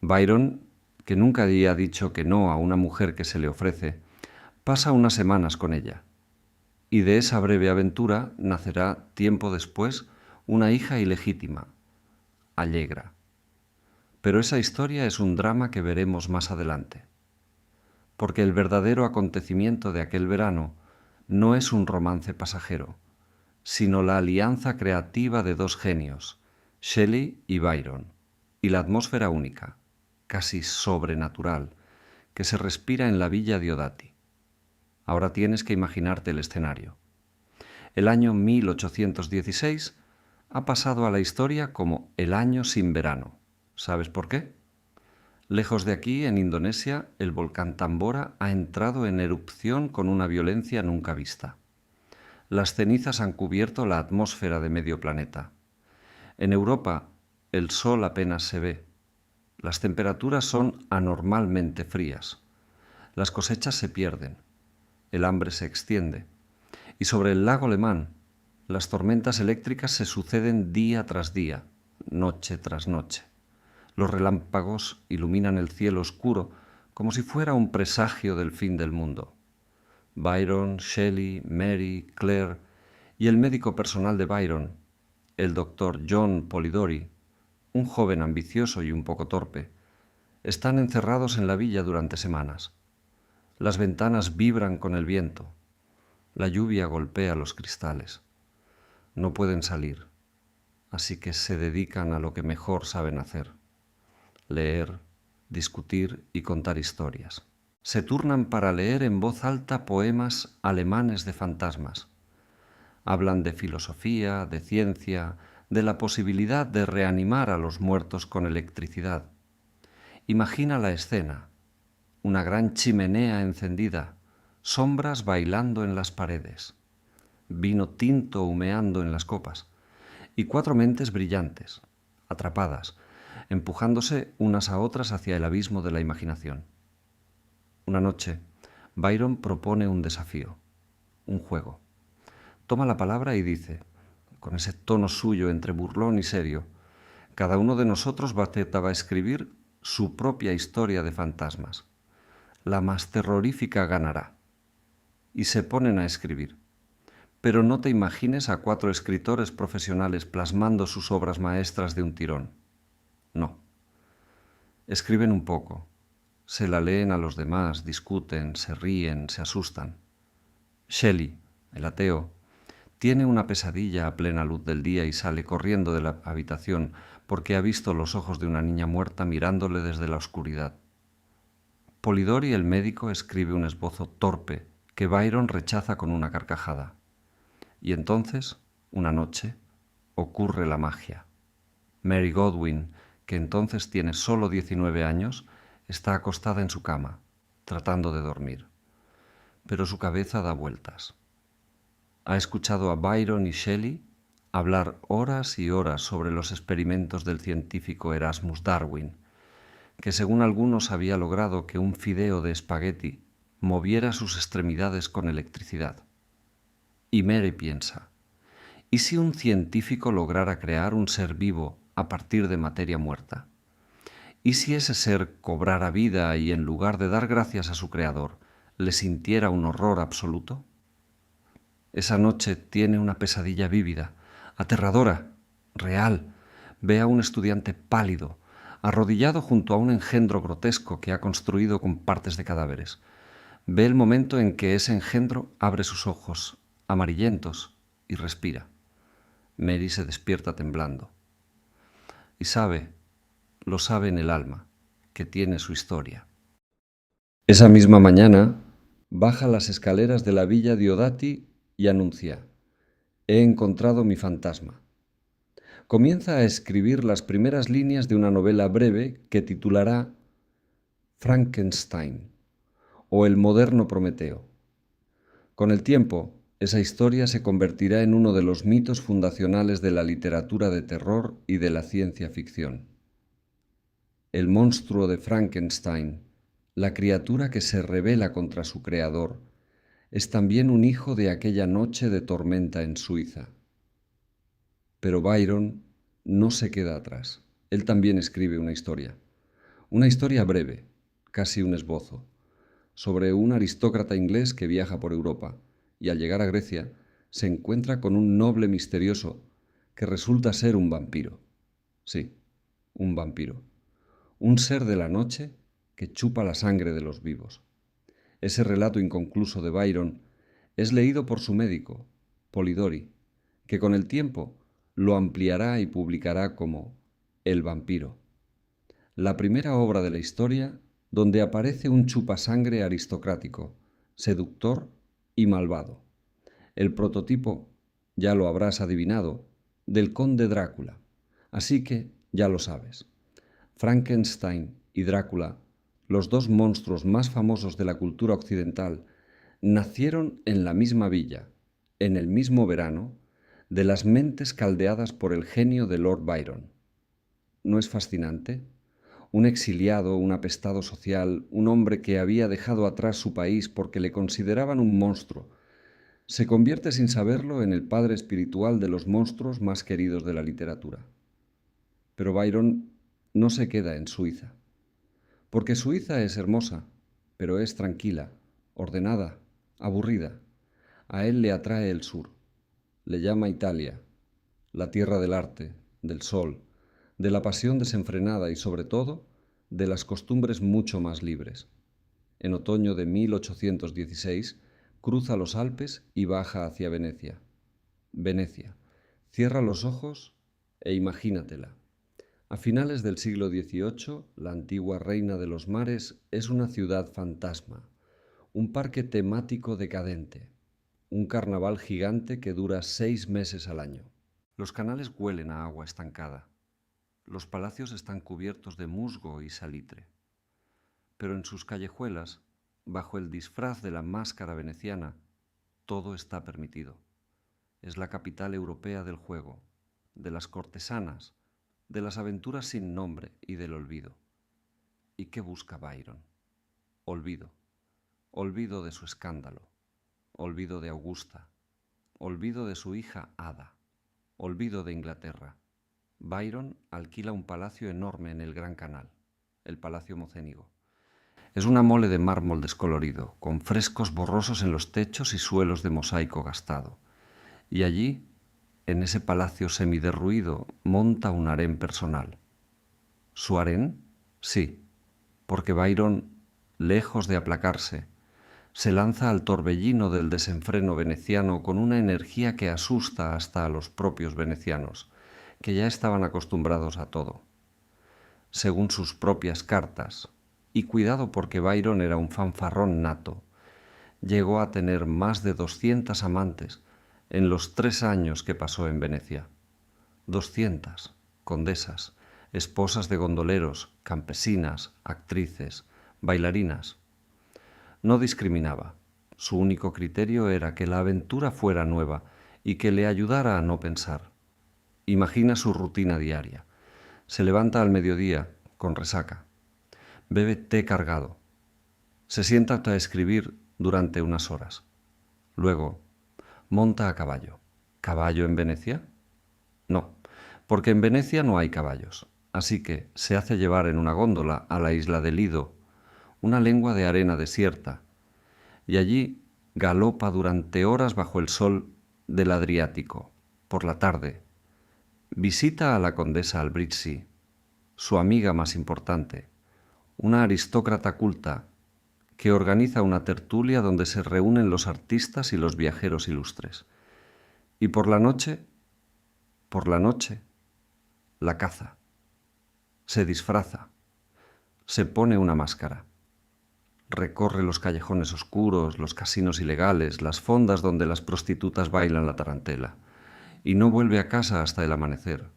Byron, que nunca había dicho que no a una mujer que se le ofrece, pasa unas semanas con ella. Y de esa breve aventura nacerá tiempo después una hija ilegítima, Allegra. Pero esa historia es un drama que veremos más adelante, porque el verdadero acontecimiento de aquel verano no es un romance pasajero, sino la alianza creativa de dos genios, Shelley y Byron, y la atmósfera única, casi sobrenatural, que se respira en la villa Diodati. Ahora tienes que imaginarte el escenario. El año 1816 ha pasado a la historia como el año sin verano. ¿Sabes por qué? Lejos de aquí, en Indonesia, el volcán Tambora ha entrado en erupción con una violencia nunca vista. Las cenizas han cubierto la atmósfera de medio planeta. En Europa, el sol apenas se ve. Las temperaturas son anormalmente frías. Las cosechas se pierden. El hambre se extiende. Y sobre el lago Lemán, las tormentas eléctricas se suceden día tras día, noche tras noche. Los relámpagos iluminan el cielo oscuro como si fuera un presagio del fin del mundo. Byron, Shelley, Mary, Claire y el médico personal de Byron, el doctor John Polidori, un joven ambicioso y un poco torpe, están encerrados en la villa durante semanas. Las ventanas vibran con el viento. La lluvia golpea los cristales. No pueden salir, así que se dedican a lo que mejor saben hacer: leer, discutir y contar historias. Se turnan para leer en voz alta poemas alemanes de fantasmas. Hablan de filosofía, de ciencia, de la posibilidad de reanimar a los muertos con electricidad. Imagina la escena: una gran chimenea encendida, sombras bailando en las paredes, vino tinto humeando en las copas, y 4 mentes brillantes, atrapadas, empujándose unas a otras hacia el abismo de la imaginación. Una noche, Byron propone un desafío, un juego. Toma la palabra y dice, con ese tono suyo entre burlón y serio: cada uno de nosotros va a escribir su propia historia de fantasmas. La más terrorífica ganará. Y se ponen a escribir. Pero no te imagines a 4 escritores profesionales plasmando sus obras maestras de un tirón. No. Escriben un poco, se la leen a los demás, discuten, se ríen, se asustan. Shelley, el ateo, tiene una pesadilla a plena luz del día y sale corriendo de la habitación porque ha visto los ojos de una niña muerta mirándole desde la oscuridad. Polidori, el médico, escribe un esbozo torpe que Byron rechaza con una carcajada. Y entonces, una noche, ocurre la magia. Mary Godwin, que entonces tiene solo 19 años, está acostada en su cama, tratando de dormir. Pero su cabeza da vueltas. Ha escuchado a Byron y Shelley hablar horas y horas sobre los experimentos del científico Erasmus Darwin, que según algunos había logrado que un fideo de espagueti moviera sus extremidades con electricidad. Y Mary piensa, ¿y si un científico lograra crear un ser vivo a partir de materia muerta? ¿Y si ese ser cobrara vida y en lugar de dar gracias a su creador, le sintiera un horror absoluto? Esa noche tiene una pesadilla vívida, aterradora, real. Ve a un estudiante pálido, arrodillado junto a un engendro grotesco que ha construido con partes de cadáveres. Ve el momento en que ese engendro abre sus ojos, amarillentos, y respira. Mary se despierta temblando. Y sabe, lo sabe en el alma, que tiene su historia. Esa misma mañana, baja las escaleras de la villa Diodati y anuncia: he encontrado mi fantasma. Comienza a escribir las primeras líneas de una novela breve que titulará Frankenstein o El moderno Prometeo. Con el tiempo, esa historia se convertirá en uno de los mitos fundacionales de la literatura de terror y de la ciencia ficción. El monstruo de Frankenstein, la criatura que se rebela contra su creador, es también un hijo de aquella noche de tormenta en Suiza. Pero Byron no se queda atrás. Él también escribe una historia breve, casi un esbozo, sobre un aristócrata inglés que viaja por Europa y al llegar a Grecia se encuentra con un noble misterioso que resulta ser un vampiro. Sí, un vampiro. Un ser de la noche que chupa la sangre de los vivos. Ese relato inconcluso de Byron es leído por su médico, Polidori, que con el tiempo lo ampliará y publicará como El vampiro, la primera obra de la historia donde aparece un chupasangre aristocrático, seductor y malvado, el prototipo ya lo habrás adivinado, del conde Drácula. Así que ya lo sabes. Frankenstein y Drácula, los dos monstruos más famosos de la cultura occidental, nacieron en la misma villa, en el mismo verano, de las mentes caldeadas por el genio de Lord Byron. ¿No es fascinante? Un exiliado, un apestado social, un hombre que había dejado atrás su país porque le consideraban un monstruo, se convierte sin saberlo en el padre espiritual de los monstruos más queridos de la literatura. Pero Byron no se queda en Suiza, porque Suiza es hermosa, pero es tranquila, ordenada, aburrida. A él le atrae el sur, le llama Italia, la tierra del arte, del sol, de la pasión desenfrenada y, sobre todo, de las costumbres mucho más libres. En otoño de 1816 cruza los Alpes y baja hacia Venecia. Venecia. Cierra los ojos e imagínatela. A finales del siglo XVIII, la antigua reina de los mares es una ciudad fantasma, un parque temático decadente, un carnaval gigante que dura 6 meses al año. Los canales huelen a agua estancada. Los palacios están cubiertos de musgo y salitre. Pero en sus callejuelas, bajo el disfraz de la máscara veneciana, todo está permitido. Es la capital europea del juego, de las cortesanas, de las aventuras sin nombre y del olvido. ¿Y qué busca Byron? Olvido. Olvido de su escándalo. Olvido de Augusta. Olvido de su hija Ada. Olvido de Inglaterra. Byron alquila un palacio enorme en el Gran Canal, el Palacio Mocénigo. Es una mole de mármol descolorido, con frescos borrosos en los techos y suelos de mosaico gastado. Y allí, en ese palacio semiderruido, monta un harén personal. ¿Su harén? Sí, porque Byron, lejos de aplacarse, se lanza al torbellino del desenfreno veneciano con una energía que asusta hasta a los propios venecianos, que ya estaban acostumbrados a todo. Según sus propias cartas, y cuidado porque Byron era un fanfarrón nato, llegó a tener más de 200 amantes en los 3 años que pasó en Venecia. 200 condesas, esposas de gondoleros, campesinas, actrices, bailarinas. No discriminaba. Su único criterio era que la aventura fuera nueva y que le ayudara a no pensar. Imagina su rutina diaria. Se levanta al mediodía, con resaca. Bebe té cargado. Se sienta a escribir durante unas horas. Luego, monta a caballo. ¿Caballo en Venecia? No, porque en Venecia no hay caballos. Así que se hace llevar en una góndola a la isla de Lido, una lengua de arena desierta, y allí galopa durante horas bajo el sol del Adriático. Por la tarde, visita a la condesa Albrizzi, su amiga más importante, una aristócrata culta que organiza una tertulia donde se reúnen los artistas y los viajeros ilustres. Y por la noche, la caza. Se disfraza, se pone una máscara. Recorre los callejones oscuros, los casinos ilegales, las fondas donde las prostitutas bailan la tarantela, y no vuelve a casa hasta el amanecer,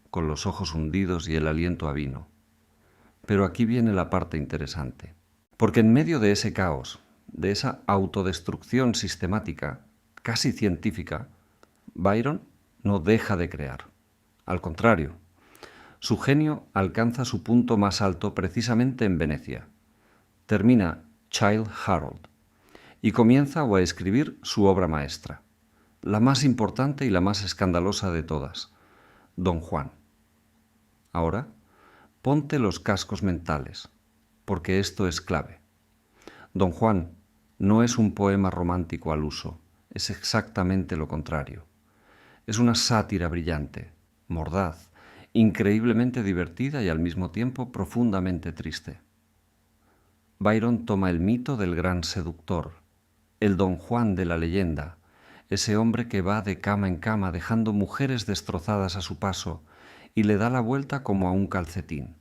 con los ojos hundidos y el aliento a vino. Pero aquí viene la parte interesante, porque en medio de ese caos, de esa autodestrucción sistemática, casi científica, Byron no deja de crear. Al contrario, su genio alcanza su punto más alto precisamente en Venecia. Termina Childe Harold y comienza a escribir su obra maestra, la más importante y la más escandalosa de todas, Don Juan. Ahora, ponte los cascos mentales, porque esto es clave. Don Juan no es un poema romántico al uso, es exactamente lo contrario. Es una sátira brillante, mordaz, increíblemente divertida y al mismo tiempo profundamente triste. Byron toma el mito del gran seductor, el Don Juan de la leyenda, ese hombre que va de cama en cama dejando mujeres destrozadas a su paso y le da la vuelta como a un calcetín.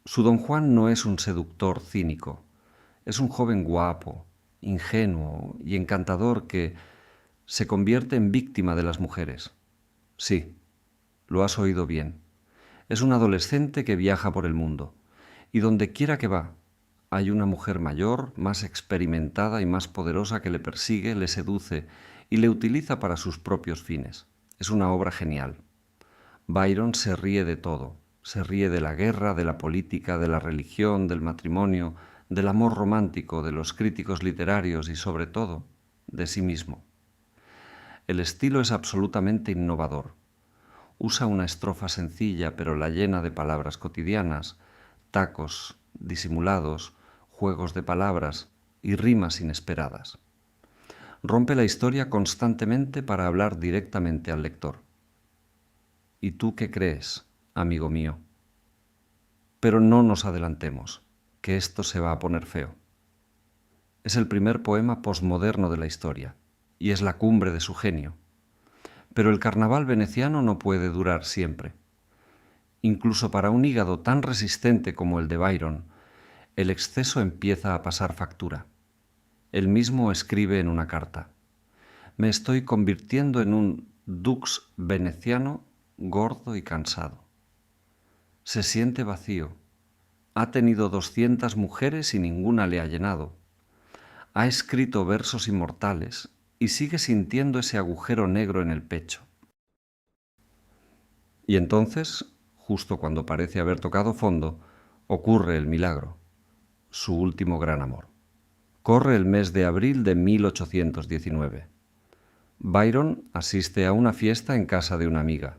Su Don Juan no es un seductor cínico, es un joven guapo, ingenuo y encantador que, Se convierte en víctima de las mujeres. Sí, lo has oído bien. Es un adolescente que viaja por el mundo, y donde quiera que va, hay una mujer mayor, más experimentada y más poderosa que le persigue, le seduce y le utiliza para sus propios fines. Es una obra genial. Byron se ríe de todo. Se ríe de la guerra, de la política, de la religión, del matrimonio, del amor romántico, de los críticos literarios y, sobre todo, de sí mismo. El estilo es absolutamente innovador. Usa una estrofa sencilla pero la llena de palabras cotidianas, tacos disimulados, juegos de palabras y rimas inesperadas. Rompe la historia constantemente para hablar directamente al lector. ¿Y tú qué crees, amigo mío? Pero no nos adelantemos, que esto se va a poner feo. Es el primer poema posmoderno de la historia, y es la cumbre de su genio. Pero el carnaval veneciano no puede durar siempre. Incluso para un hígado tan resistente como el de Byron, el exceso empieza a pasar factura. Él mismo escribe en una carta: «Me estoy convirtiendo en un dux veneciano gordo y cansado. Se siente vacío. Ha tenido 200 mujeres y ninguna le ha llenado. Ha escrito versos inmortales y sigue sintiendo ese agujero negro en el pecho». Y entonces, justo cuando parece haber tocado fondo, ocurre el milagro, su último gran amor. Corre el mes de abril de 1819. Byron asiste a una fiesta en casa de una amiga,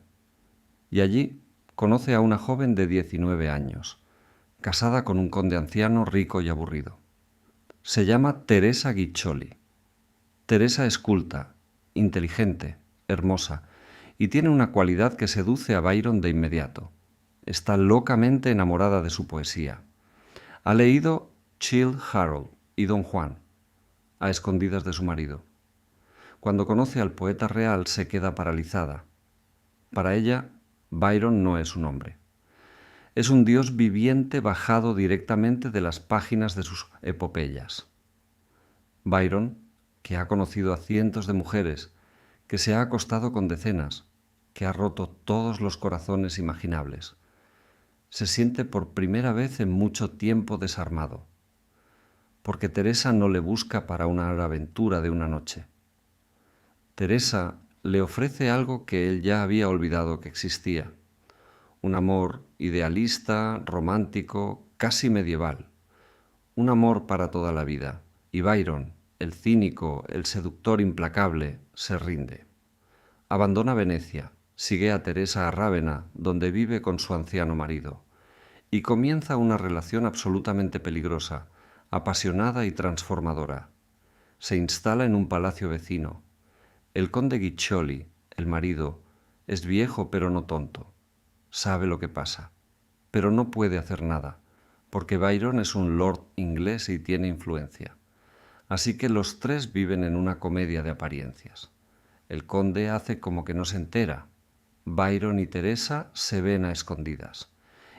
y allí conoce a una joven de 19 años, casada con un conde anciano rico y aburrido. Se llama Teresa Guiccioli. Teresa es culta, inteligente, hermosa, y tiene una cualidad que seduce a Byron de inmediato. Está locamente enamorada de su poesía. Ha leído Childe Harold y Don Juan, a escondidas de su marido. Cuando conoce al poeta real se queda paralizada. Para ella, Byron no es un hombre. Es un dios viviente bajado directamente de las páginas de sus epopeyas. Byron, que ha conocido a cientos de mujeres, que se ha acostado con decenas, que ha roto todos los corazones imaginables, se siente por primera vez en mucho tiempo desarmado, porque Teresa no le busca para una aventura de una noche. Teresa le ofrece algo que él ya había olvidado que existía, un amor idealista, romántico, casi medieval, un amor para toda la vida, y Byron, el cínico, el seductor implacable, se rinde. Abandona Venecia, sigue a Teresa a Rávena, donde vive con su anciano marido, y comienza una relación absolutamente peligrosa, apasionada y transformadora. Se instala en un palacio vecino. El conde Guiccioli, el marido, es viejo pero no tonto. Sabe lo que pasa, pero no puede hacer nada, porque Byron es un lord inglés y tiene influencia. Así que los tres viven en una comedia de apariencias. El conde hace como que no se entera. Byron y Teresa se ven a escondidas.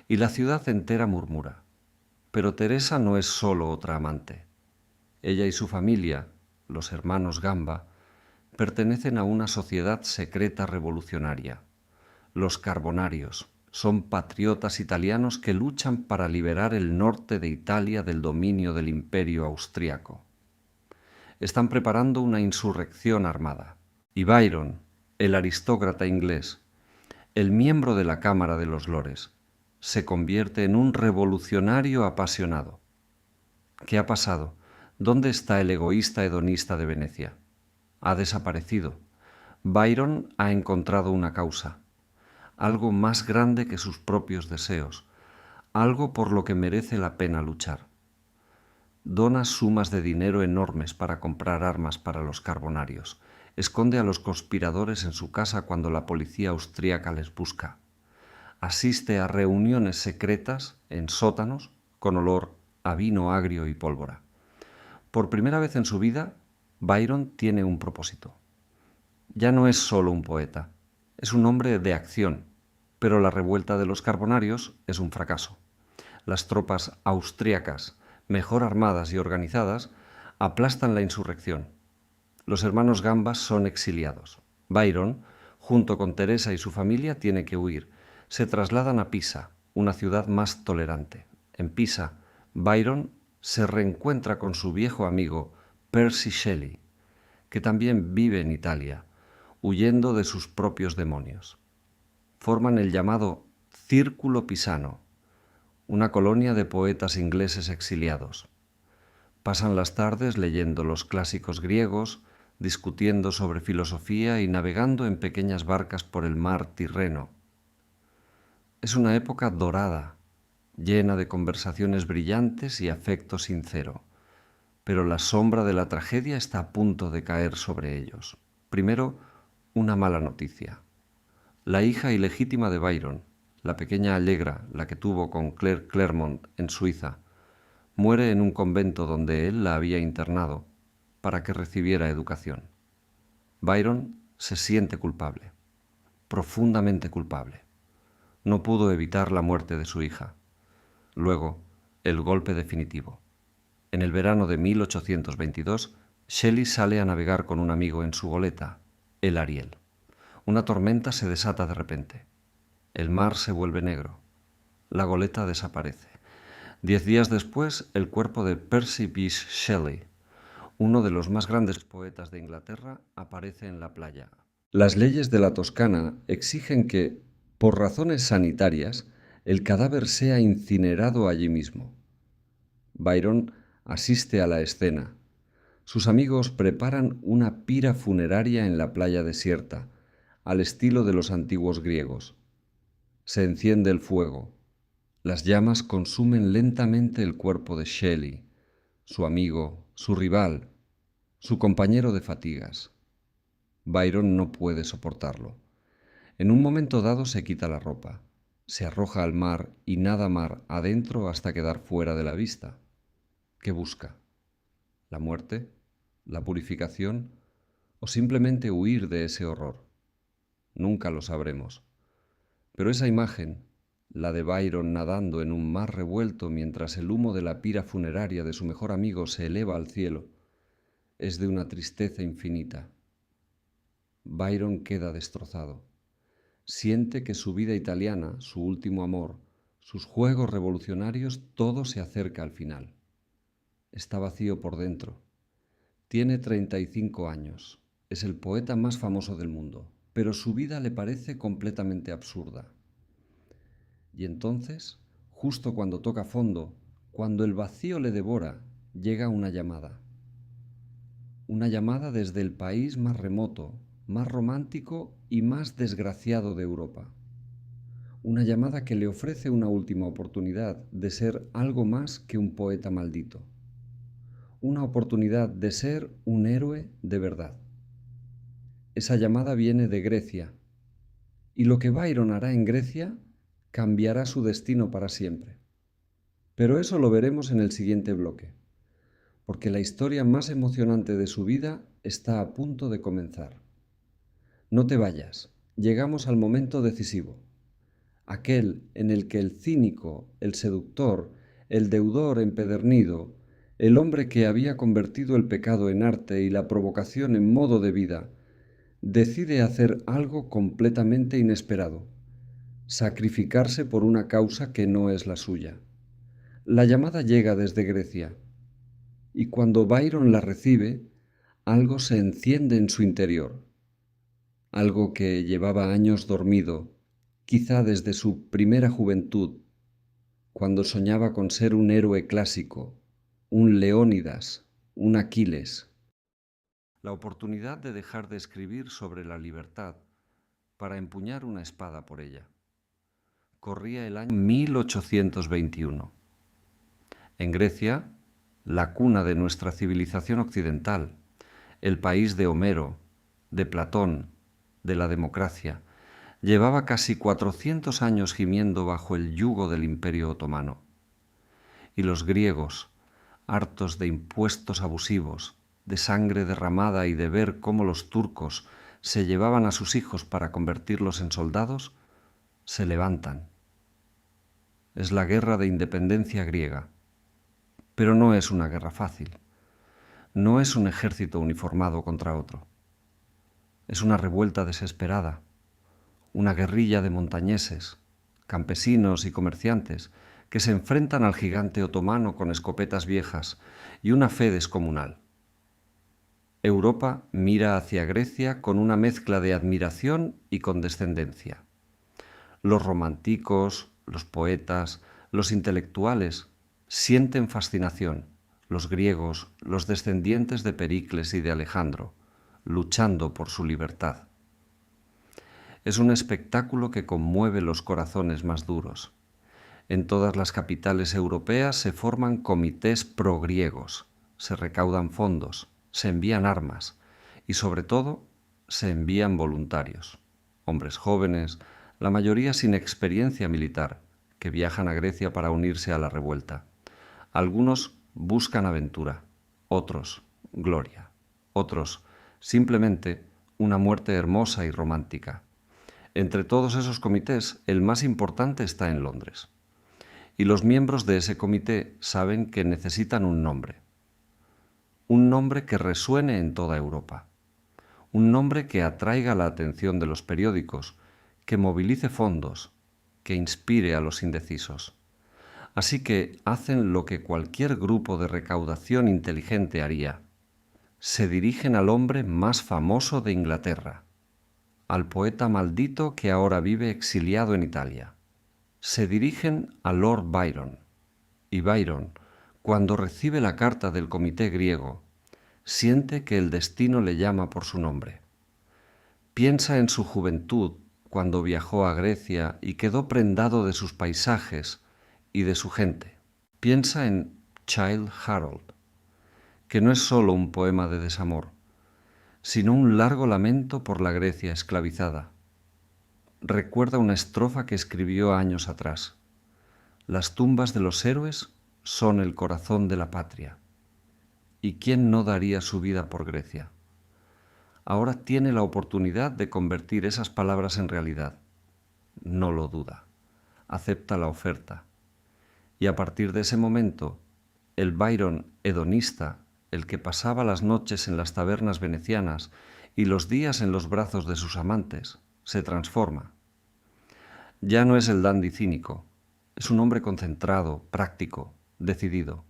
Y la ciudad entera murmura. Pero Teresa no es solo otra amante. Ella y su familia, los hermanos Gamba, pertenecen a una sociedad secreta revolucionaria. Los Carbonarios son patriotas italianos que luchan para liberar el norte de Italia del dominio del Imperio Austriaco. Están preparando una insurrección armada. Y Byron, el aristócrata inglés, el miembro de la Cámara de los Lores, se convierte en un revolucionario apasionado. ¿Qué ha pasado? ¿Dónde está el egoísta hedonista de Venecia? Ha desaparecido. Byron ha encontrado una causa, algo más grande que sus propios deseos, algo por lo que merece la pena luchar. Dona sumas de dinero enormes para comprar armas para los carbonarios. Esconde a los conspiradores en su casa cuando la policía austríaca les busca. Asiste a reuniones secretas en sótanos con olor a vino agrio y pólvora. Por primera vez en su vida, Byron tiene un propósito. Ya no es solo un poeta, es un hombre de acción, pero la revuelta de los carbonarios es un fracaso. Las tropas austríacas, mejor armadas y organizadas, aplastan la insurrección. Los hermanos Gambas son exiliados. Byron, junto con Teresa y su familia, tiene que huir. Se trasladan a Pisa, una ciudad más tolerante. En Pisa, Byron se reencuentra con su viejo amigo Percy Shelley, que también vive en Italia, huyendo de sus propios demonios. Forman el llamado Círculo Pisano, una colonia de poetas ingleses exiliados. Pasan las tardes leyendo los clásicos griegos, discutiendo sobre filosofía y navegando en pequeñas barcas por el mar Tirreno. Es una época dorada, llena de conversaciones brillantes y afecto sincero, pero la sombra de la tragedia está a punto de caer sobre ellos. Primero, una mala noticia. La hija ilegítima de Byron, la pequeña Allegra, la que tuvo con Claire Clairmont en Suiza, muere en un convento donde él la había internado para que recibiera educación. Byron se siente culpable, profundamente culpable. No pudo evitar la muerte de su hija. Luego, el golpe definitivo. En el verano de 1822, Shelley sale a navegar con un amigo en su goleta, el Ariel. Una tormenta se desata de repente. El mar se vuelve negro. La goleta desaparece. 10 días después, el cuerpo de Percy Bysshe Shelley, uno de los más grandes poetas de Inglaterra, aparece en la playa. Las leyes de la Toscana exigen que, por razones sanitarias, el cadáver sea incinerado allí mismo. Byron asiste a la escena. Sus amigos preparan una pira funeraria en la playa desierta, al estilo de los antiguos griegos. Se enciende el fuego. Las llamas consumen lentamente el cuerpo de Shelley, su amigo, su rival, su compañero de fatigas. Byron no puede soportarlo. En un momento dado se quita la ropa, se arroja al mar y nada mar adentro hasta quedar fuera de la vista. ¿Qué busca? ¿La muerte? ¿La purificación? ¿O simplemente huir de ese horror? Nunca lo sabremos. Pero esa imagen, la de Byron nadando en un mar revuelto mientras el humo de la pira funeraria de su mejor amigo se eleva al cielo, es de una tristeza infinita. Byron queda destrozado. Siente que su vida italiana, su último amor, sus juegos revolucionarios, todo se acerca al final. Está vacío por dentro. Tiene 35 años. Es el poeta más famoso del mundo, pero su vida le parece completamente absurda. Y entonces, justo cuando toca fondo, cuando el vacío le devora, llega una llamada. Una llamada desde el país más remoto, más romántico y más desgraciado de Europa. Una llamada que le ofrece una última oportunidad de ser algo más que un poeta maldito. Una oportunidad de ser un héroe de verdad. Esa llamada viene de Grecia, y lo que Byron hará en Grecia cambiará su destino para siempre. Pero eso lo veremos en el siguiente bloque, porque la historia más emocionante de su vida está a punto de comenzar. No te vayas, llegamos al momento decisivo, aquel en el que el cínico, el seductor, el deudor empedernido, el hombre que había convertido el pecado en arte y la provocación en modo de vida, decide hacer algo completamente inesperado, sacrificarse por una causa que no es la suya. La llamada llega desde Grecia, y cuando Byron la recibe, algo se enciende en su interior, algo que llevaba años dormido, quizá desde su primera juventud, cuando soñaba con ser un héroe clásico, un Leónidas, un Aquiles. La oportunidad de dejar de escribir sobre la libertad para empuñar una espada por ella. Corría el año 1821. En Grecia, la cuna de nuestra civilización occidental, el país de Homero, de Platón, de la democracia, llevaba casi 400 años gimiendo bajo el yugo del Imperio Otomano. Y los griegos, hartos de impuestos abusivos, de sangre derramada y de ver cómo los turcos se llevaban a sus hijos para convertirlos en soldados, se levantan. Es la guerra de independencia griega, pero no es una guerra fácil. no es un ejército uniformado contra otro. Es una revuelta desesperada, una guerrilla de montañeses, campesinos y comerciantes que se enfrentan al gigante otomano con escopetas viejas y una fe descomunal. Europa mira hacia Grecia con una mezcla de admiración y condescendencia. Los románticos, los poetas, los intelectuales sienten fascinación, los griegos, los descendientes de Pericles y de Alejandro, luchando por su libertad. Es un espectáculo que conmueve los corazones más duros. En todas las capitales europeas se forman comités pro-griegos, se recaudan fondos, se envían armas y, sobre todo, se envían voluntarios, hombres jóvenes, la mayoría sin experiencia militar, que viajan a Grecia para unirse a la revuelta. Algunos buscan aventura, otros gloria, otros simplemente una muerte hermosa y romántica. Entre todos esos comités, el más importante está en Londres. Y los miembros de ese comité saben que necesitan un nombre que resuene en toda Europa, un nombre que atraiga la atención de los periódicos, que movilice fondos, que inspire a los indecisos. Así que hacen lo que cualquier grupo de recaudación inteligente haría. Se dirigen al hombre más famoso de Inglaterra, al poeta maldito que ahora vive exiliado en Italia. Se dirigen a Lord Byron, y Byron, cuando recibe la carta del comité griego, siente que el destino le llama por su nombre. Piensa en su juventud cuando viajó a Grecia y quedó prendado de sus paisajes y de su gente. Piensa en Childe Harold, que no es solo un poema de desamor, sino un largo lamento por la Grecia esclavizada. Recuerda una estrofa que escribió años atrás. Las tumbas de los héroes son el corazón de la patria. ¿Y quién no daría su vida por Grecia? Ahora tiene la oportunidad de convertir esas palabras en realidad. No lo duda. Acepta la oferta. Y a partir de ese momento, el Byron hedonista, el que pasaba las noches en las tabernas venecianas y los días en los brazos de sus amantes, se transforma. Ya no es el dandy cínico, es un hombre concentrado, práctico, decidido.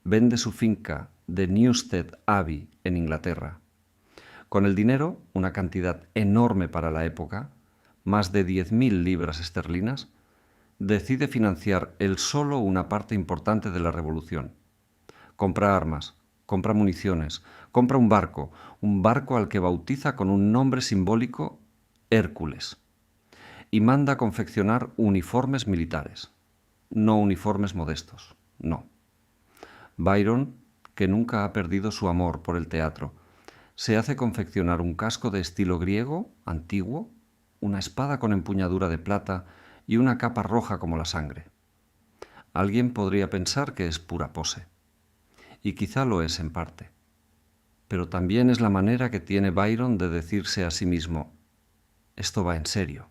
Vende su finca de Newstead Abbey en Inglaterra. Con el dinero, una cantidad enorme para la época, más de 10.000 libras esterlinas, decide financiar él solo una parte importante de la revolución. Compra armas, compra municiones, compra un barco al que bautiza con un nombre simbólico Hércules, y manda confeccionar uniformes militares, no uniformes modestos, no. Byron, que nunca ha perdido su amor por el teatro, se hace confeccionar un casco de estilo griego, antiguo, una espada con empuñadura de plata y una capa roja como la sangre. Alguien podría pensar que es pura pose, y quizá lo es en parte. Pero también es la manera que tiene Byron de decirse a sí mismo: esto va en serio,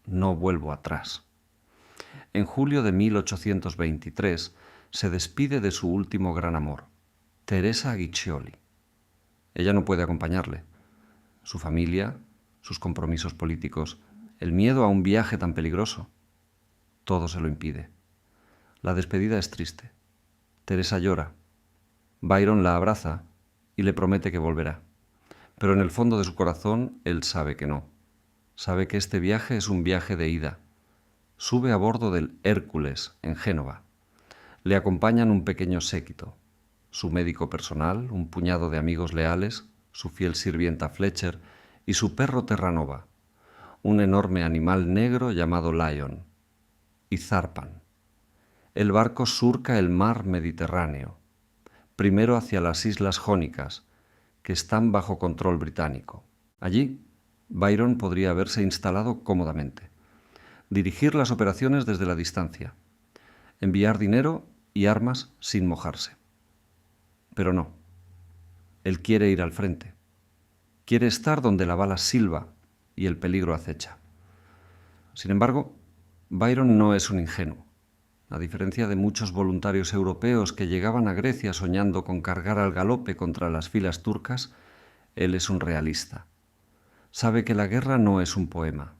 no vuelvo atrás. En julio de 1823 se despide de su último gran amor, Teresa Guiccioli. Ella no puede acompañarle. Su familia, sus compromisos políticos, el miedo a un viaje tan peligroso, todo se lo impide. La despedida es triste. Teresa llora. Byron la abraza y le promete que volverá. Pero en el fondo de su corazón él sabe que no. Sabe que este viaje es un viaje de ida. Sube a bordo del Hércules en Génova. Le acompañan un pequeño séquito, su médico personal, un puñado de amigos leales, su fiel sirvienta Fletcher y su perro Terranova, un enorme animal negro llamado Lion, y zarpan. El barco surca el mar Mediterráneo, primero hacia las Islas Jónicas, que están bajo control británico. Allí, Byron podría haberse instalado cómodamente, dirigir las operaciones desde la distancia, enviar dinero y armas sin mojarse. Pero no. Él quiere ir al frente. Quiere estar donde la bala silba y el peligro acecha. Sin embargo, Byron no es un ingenuo. A diferencia de muchos voluntarios europeos que llegaban a Grecia soñando con cargar al galope contra las filas turcas, él es un realista. Sabe que la guerra no es un poema.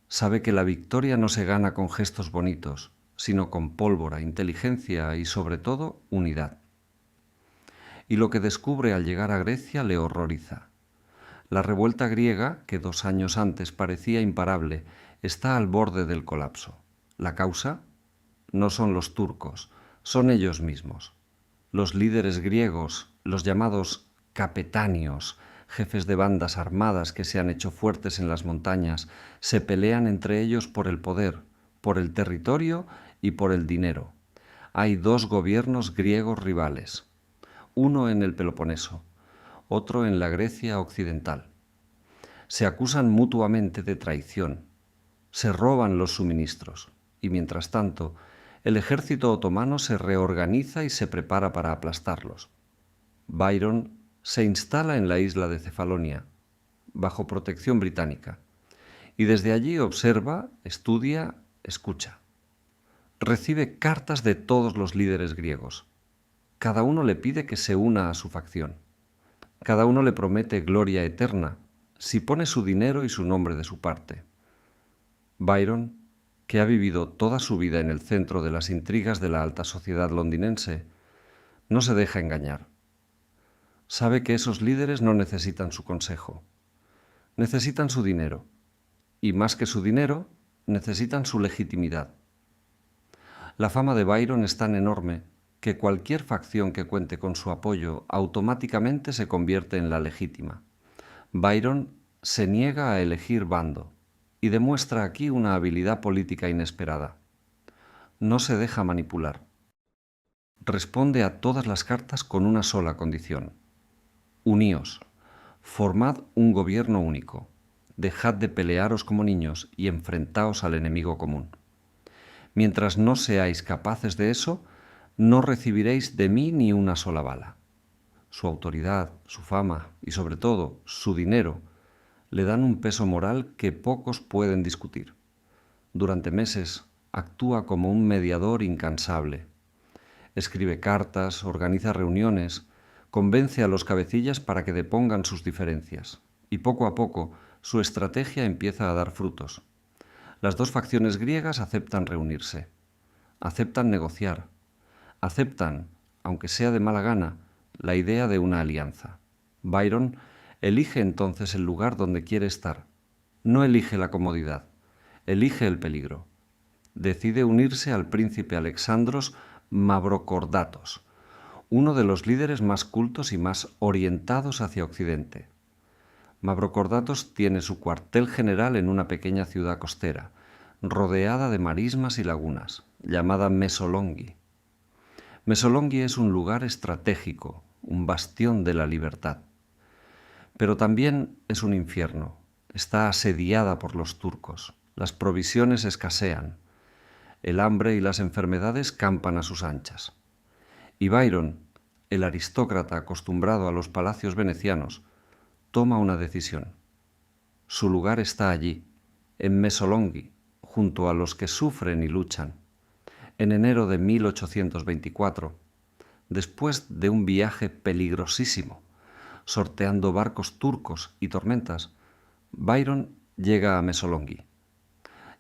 Sabe que la victoria no se gana con gestos bonitos, sino con pólvora, inteligencia y, sobre todo, unidad. Y lo que descubre al llegar a Grecia le horroriza. La revuelta griega, que 2 años antes parecía imparable, está al borde del colapso. ¿La causa? No son los turcos, son ellos mismos. Los líderes griegos, los llamados capetanios, jefes de bandas armadas que se han hecho fuertes en las montañas, se pelean entre ellos por el poder, por el territorio y por el dinero. Hay 2 gobiernos griegos rivales, uno en el Peloponeso, otro en la Grecia occidental. Se acusan mutuamente de traición, se roban los suministros y, mientras tanto, el ejército otomano se reorganiza y se prepara para aplastarlos. Byron se instala en la isla de Cefalonia, bajo protección británica, y desde allí observa, estudia, escucha. Recibe cartas de todos los líderes griegos. Cada uno le pide que se una a su facción. Cada uno le promete gloria eterna si pone su dinero y su nombre de su parte. Byron, que ha vivido toda su vida en el centro de las intrigas de la alta sociedad londinense, no se deja engañar. Sabe que esos líderes no necesitan su consejo. Necesitan su dinero. Y más que su dinero, necesitan su legitimidad. La fama de Byron es tan enorme que cualquier facción que cuente con su apoyo automáticamente se convierte en la legítima. Byron se niega a elegir bando y demuestra aquí una habilidad política inesperada. No se deja manipular. Responde a todas las cartas con una sola condición. Uníos, formad un gobierno único, dejad de pelearos como niños y enfrentaos al enemigo común. Mientras no seáis capaces de eso, no recibiréis de mí ni una sola bala. Su autoridad, su fama y, sobre todo, su dinero le dan un peso moral que pocos pueden discutir. Durante meses actúa como un mediador incansable. Escribe cartas, organiza reuniones, convence a los cabecillas para que depongan sus diferencias. Y poco a poco su estrategia empieza a dar frutos. Las 2 facciones griegas aceptan reunirse, aceptan negociar, aceptan, aunque sea de mala gana, la idea de una alianza. Byron elige entonces el lugar donde quiere estar. No elige la comodidad, elige el peligro. Decide unirse al príncipe Alexandros Mavrocordatos, uno de los líderes más cultos y más orientados hacia Occidente. Mavrocordatos tiene su cuartel general en una pequeña ciudad costera, rodeada de marismas y lagunas, llamada Mesolongi. Mesolongi es un lugar estratégico, un bastión de la libertad. Pero también es un infierno. Está asediada por los turcos. Las provisiones escasean. El hambre y las enfermedades campan a sus anchas. Y Byron, el aristócrata acostumbrado a los palacios venecianos, toma una decisión. Su lugar está allí, en Mesolongi, junto a los que sufren y luchan. En enero de 1824, después de un viaje peligrosísimo, sorteando barcos turcos y tormentas, Byron llega a Mesolongi.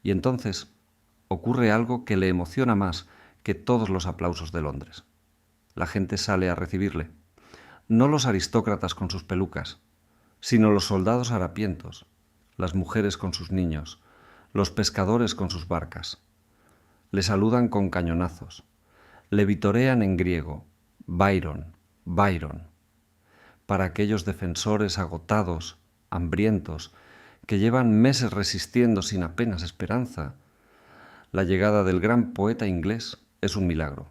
Y entonces ocurre algo que le emociona más que todos los aplausos de Londres. La gente sale a recibirle. No los aristócratas con sus pelucas, sino los soldados harapientos, las mujeres con sus niños, los pescadores con sus barcas. Le saludan con cañonazos, le vitorean en griego, Byron, Byron. Para aquellos defensores agotados, hambrientos, que llevan meses resistiendo sin apenas esperanza, la llegada del gran poeta inglés es un milagro.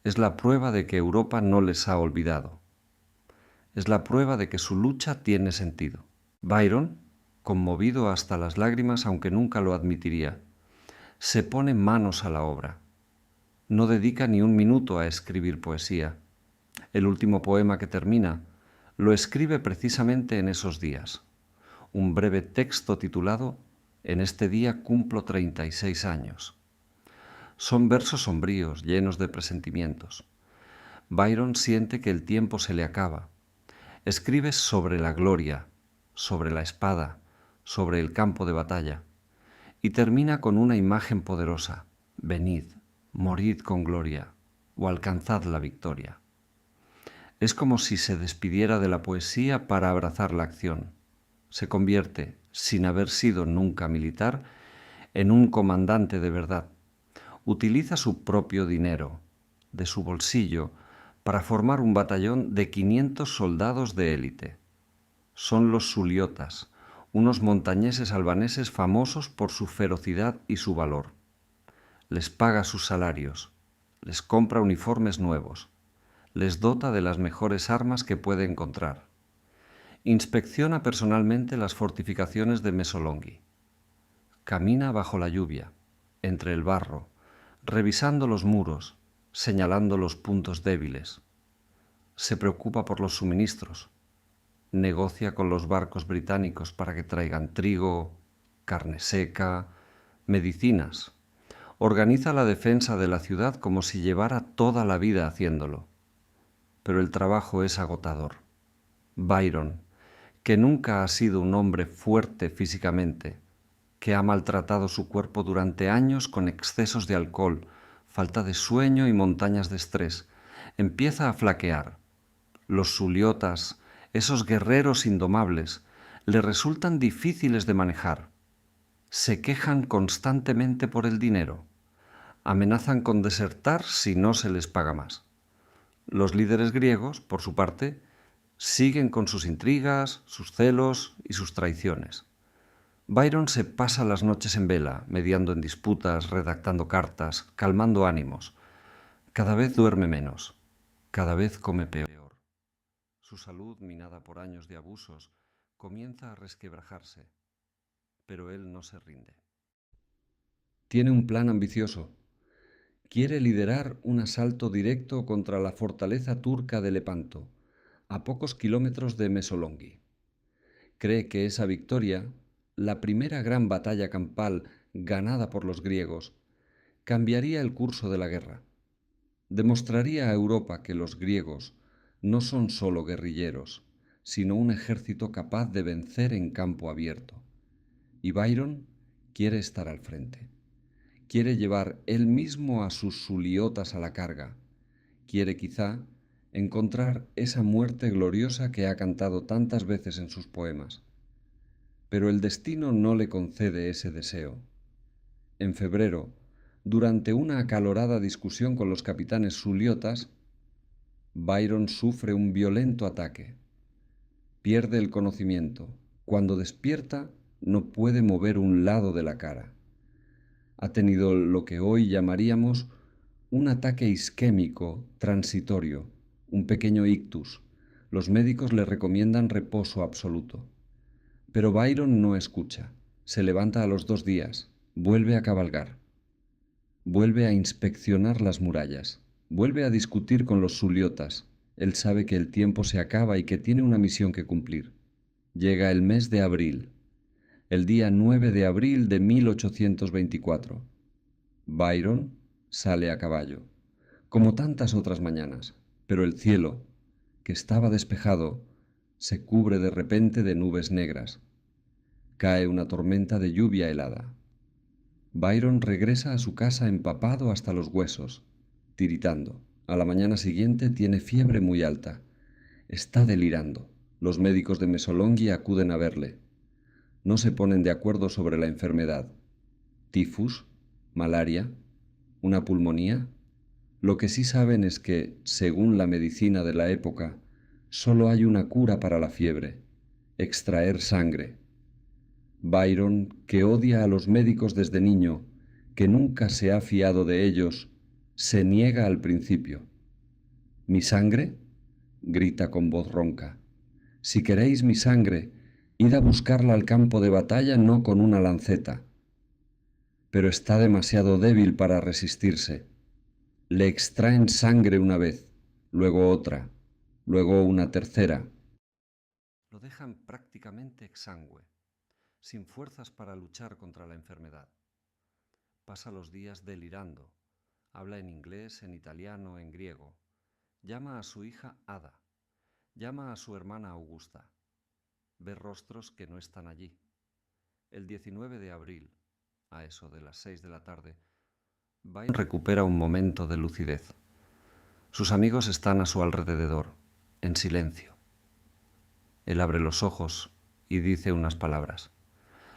Es la prueba de que Europa no les ha olvidado. Es la prueba de que su lucha tiene sentido. Byron, conmovido hasta las lágrimas aunque nunca lo admitiría, se pone manos a la obra. No dedica ni un minuto a escribir poesía. El último poema que termina lo escribe precisamente en esos días. Un breve texto titulado «En este día cumplo 36 años». Son versos sombríos, llenos de presentimientos. Byron siente que el tiempo se le acaba. Escribe sobre la gloria, sobre la espada, sobre el campo de batalla, y termina con una imagen poderosa: venid, morid con gloria, o alcanzad la victoria. Es como si se despidiera de la poesía para abrazar la acción. Se convierte, sin haber sido nunca militar, en un comandante de verdad. Utiliza su propio dinero, de su bolsillo, para formar un batallón de 500 soldados de élite. Son los suliotas, unos montañeses albaneses famosos por su ferocidad y su valor. Les paga sus salarios, les compra uniformes nuevos, les dota de las mejores armas que puede encontrar. Inspecciona personalmente las fortificaciones de Mesolonghi. Camina bajo la lluvia, entre el barro, revisando los muros, señalando los puntos débiles. Se preocupa por los suministros. Negocia con los barcos británicos para que traigan trigo, carne seca, medicinas. Organiza la defensa de la ciudad como si llevara toda la vida haciéndolo. Pero el trabajo es agotador. Byron, que nunca ha sido un hombre fuerte físicamente, que ha maltratado su cuerpo durante años con excesos de alcohol, falta de sueño y montañas de estrés, empieza a flaquear. Los suliotas, esos guerreros indomables, le resultan difíciles de manejar. Se quejan constantemente por el dinero. Amenazan con desertar si no se les paga más. Los líderes griegos, por su parte, siguen con sus intrigas, sus celos y sus traiciones. Byron se pasa las noches en vela, mediando en disputas, redactando cartas, calmando ánimos. Cada vez duerme menos, cada vez come peor. Su salud, minada por años de abusos, comienza a resquebrajarse, pero él no se rinde. Tiene un plan ambicioso. Quiere liderar un asalto directo contra la fortaleza turca de Lepanto, a pocos kilómetros de Mesolonghi. Cree que esa victoria, la primera gran batalla campal ganada por los griegos, cambiaría el curso de la guerra. Demostraría a Europa que los griegos no son solo guerrilleros, sino un ejército capaz de vencer en campo abierto. Y Byron quiere estar al frente. Quiere llevar él mismo a sus suliotas a la carga. Quiere quizá encontrar esa muerte gloriosa que ha cantado tantas veces en sus poemas. Pero el destino no le concede ese deseo. En febrero, durante una acalorada discusión con los capitanes suliotas, Byron sufre un violento ataque. Pierde el conocimiento. Cuando despierta, no puede mover un lado de la cara. Ha tenido lo que hoy llamaríamos un ataque isquémico transitorio, un pequeño ictus. Los médicos le recomiendan reposo absoluto. Pero Byron no escucha. Se levanta a los 2 días, vuelve a cabalgar, vuelve a inspeccionar las murallas, vuelve a discutir con los suliotas. Él sabe que el tiempo se acaba y que tiene una misión que cumplir. Llega el mes de abril, el día 9 de abril de 1824. Byron sale a caballo, como tantas otras mañanas, pero el cielo, que estaba despejado, se cubre de repente de nubes negras. Cae una tormenta de lluvia helada. Byron regresa a su casa empapado hasta los huesos, tiritando. A la mañana siguiente tiene fiebre muy alta. Está delirando. Los médicos de Mesolonghi acuden a verle. No se ponen de acuerdo sobre la enfermedad. ¿Tifus? ¿Malaria? ¿Una pulmonía? Lo que sí saben es que, según la medicina de la época, solo hay una cura para la fiebre: extraer sangre. Byron, que odia a los médicos desde niño, que nunca se ha fiado de ellos, se niega al principio. ¿Mi sangre?, grita con voz ronca. Si queréis mi sangre, id a buscarla al campo de batalla no con una lanceta. Pero está demasiado débil para resistirse. Le extraen sangre una vez, luego otra, luego una tercera. Lo dejan prácticamente exangüe, sin fuerzas para luchar contra la enfermedad. Pasa los días delirando, Habla en inglés, en italiano, en griego. Llama a su hija Ada. Llama a su hermana Augusta. Ve rostros que no están allí. El 19 de abril, a eso de las 6 de la tarde, Byron recupera un momento de lucidez. Sus amigos están a su alrededor, en silencio. Él abre los ojos y dice unas palabras.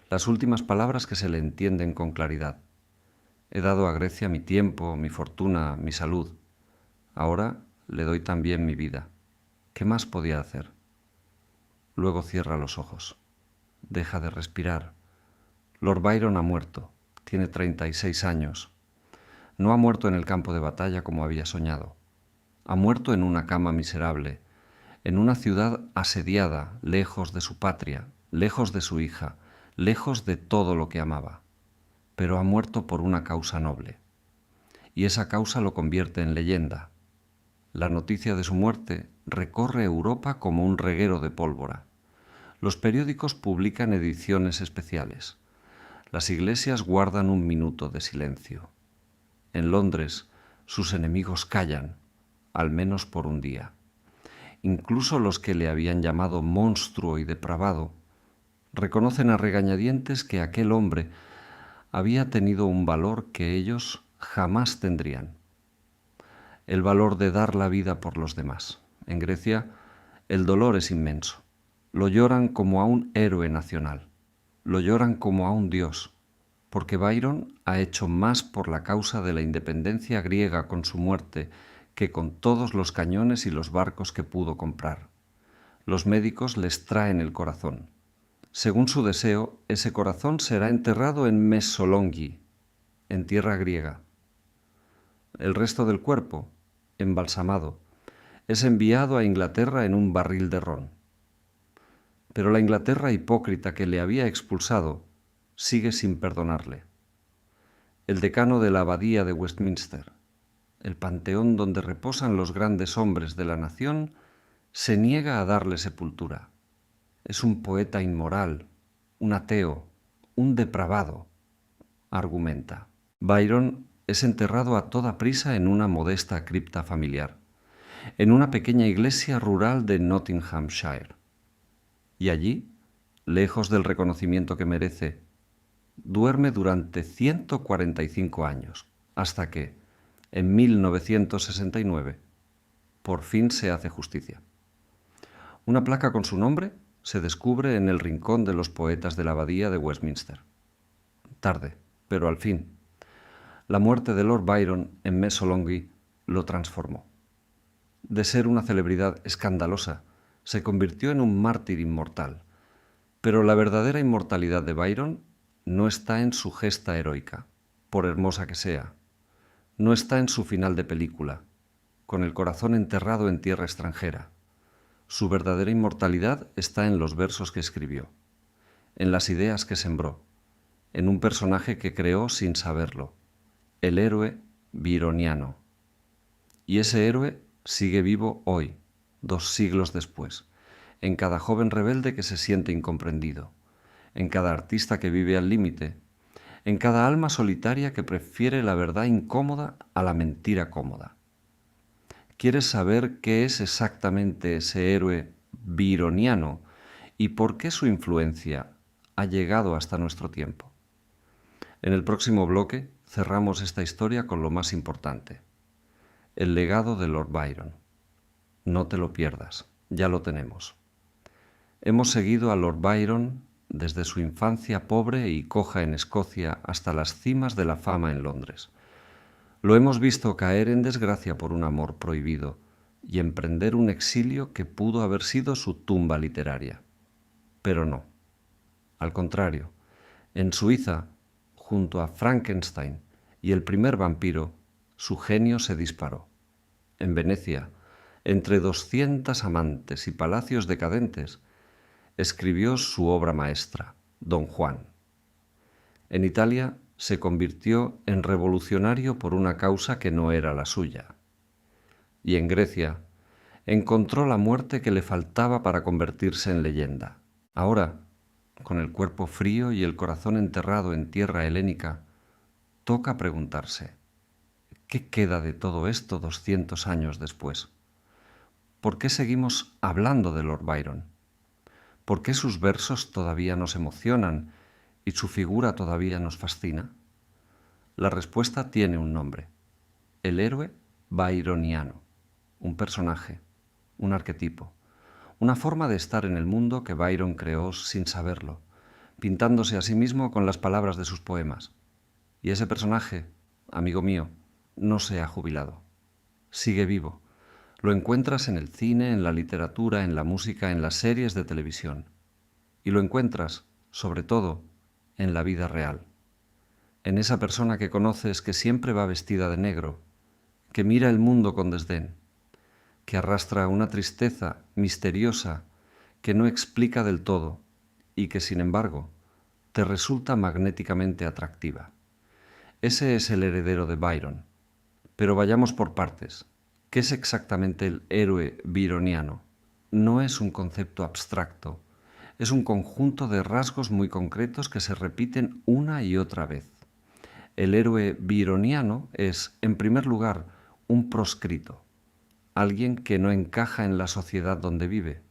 Las últimas palabras que se le entienden con claridad. He dado a Grecia mi tiempo, mi fortuna, mi salud. Ahora le doy también mi vida. ¿Qué más podía hacer? Luego cierra los ojos. Deja de respirar. Lord Byron ha muerto. Tiene 36 años. No ha muerto en el campo de batalla como había soñado. Ha muerto en una cama miserable, en una ciudad asediada, lejos de su patria, lejos de su hija, lejos de todo lo que amaba. Pero ha muerto por una causa noble. Y esa causa lo convierte en leyenda. La noticia de su muerte recorre Europa como un reguero de pólvora. Los periódicos publican ediciones especiales. Las iglesias guardan un minuto de silencio. En Londres, sus enemigos callan, al menos por un día. Incluso los que le habían llamado monstruo y depravado reconocen a regañadientes que aquel hombre había tenido un valor que ellos jamás tendrían. El valor de dar la vida por los demás. En Grecia, el dolor es inmenso. Lo lloran como a un héroe nacional. Lo lloran como a un dios, porque Byron ha hecho más por la causa de la independencia griega con su muerte que con todos los cañones y los barcos que pudo comprar. Los médicos les traen el corazón. Según su deseo, ese corazón será enterrado en Messolongi, en tierra griega. El resto del cuerpo, embalsamado, es enviado a Inglaterra en un barril de ron. Pero la Inglaterra hipócrita que le había expulsado sigue sin perdonarle. El decano de la abadía de Westminster, el panteón donde reposan los grandes hombres de la nación, se niega a darle sepultura. Es un poeta inmoral, un ateo, un depravado, argumenta. Byron es enterrado a toda prisa en una modesta cripta familiar, en una pequeña iglesia rural de Nottinghamshire. Y allí, lejos del reconocimiento que merece, duerme durante 145 años, hasta que, en 1969, por fin se hace justicia. Una placa con su nombre se descubre en el rincón de los poetas de la abadía de Westminster. Tarde, pero al fin. La muerte de Lord Byron en Messolongi lo transformó. De ser una celebridad escandalosa, se convirtió en un mártir inmortal. Pero la verdadera inmortalidad de Byron no está en su gesta heroica, por hermosa que sea. No está en su final de película, con el corazón enterrado en tierra extranjera. Su verdadera inmortalidad está en los versos que escribió, en las ideas que sembró, en un personaje que creó sin saberlo, el héroe byroniano. Y ese héroe sigue vivo hoy, 2 siglos después, en cada joven rebelde que se siente incomprendido, en cada artista que vive al límite, en cada alma solitaria que prefiere la verdad incómoda a la mentira cómoda. ¿Quieres saber qué es exactamente ese héroe byroniano y por qué su influencia ha llegado hasta nuestro tiempo? En el próximo bloque cerramos esta historia con lo más importante, el legado de Lord Byron. No te lo pierdas, ya lo tenemos. Hemos seguido a Lord Byron desde su infancia pobre y coja en Escocia hasta las cimas de la fama en Londres. Lo hemos visto caer en desgracia por un amor prohibido y emprender un exilio que pudo haber sido su tumba literaria. Pero no. Al contrario, en Suiza, junto a Frankenstein y el primer vampiro, su genio se disparó. En Venecia, entre 200 amantes y palacios decadentes, escribió su obra maestra, Don Juan. En Italia se convirtió en revolucionario por una causa que no era la suya. Y en Grecia encontró la muerte que le faltaba para convertirse en leyenda. Ahora, con el cuerpo frío y el corazón enterrado en tierra helénica, toca preguntarse, ¿Qué queda de todo esto 200 años después? ¿Por qué seguimos hablando de Lord Byron? ¿Por qué sus versos todavía nos emocionan y su figura todavía nos fascina? La respuesta tiene un nombre: el héroe byroniano, un personaje, un arquetipo, una forma de estar en el mundo que Byron creó sin saberlo, pintándose a sí mismo con las palabras de sus poemas. Y ese personaje, amigo mío, no se ha jubilado. Sigue vivo. Lo encuentras en el cine, en la literatura, en la música, en las series de televisión. Y lo encuentras, sobre todo, en la vida real. En esa persona que conoces que siempre va vestida de negro, que mira el mundo con desdén, que arrastra una tristeza misteriosa que no explica del todo y que, sin embargo, te resulta magnéticamente atractiva. Ese es el heredero de Byron. Pero vayamos por partes. ¿Qué es exactamente el héroe byroniano? No es un concepto abstracto, es un conjunto de rasgos muy concretos que se repiten una y otra vez. El héroe byroniano es, en primer lugar, un proscrito, alguien que no encaja en la sociedad donde vive.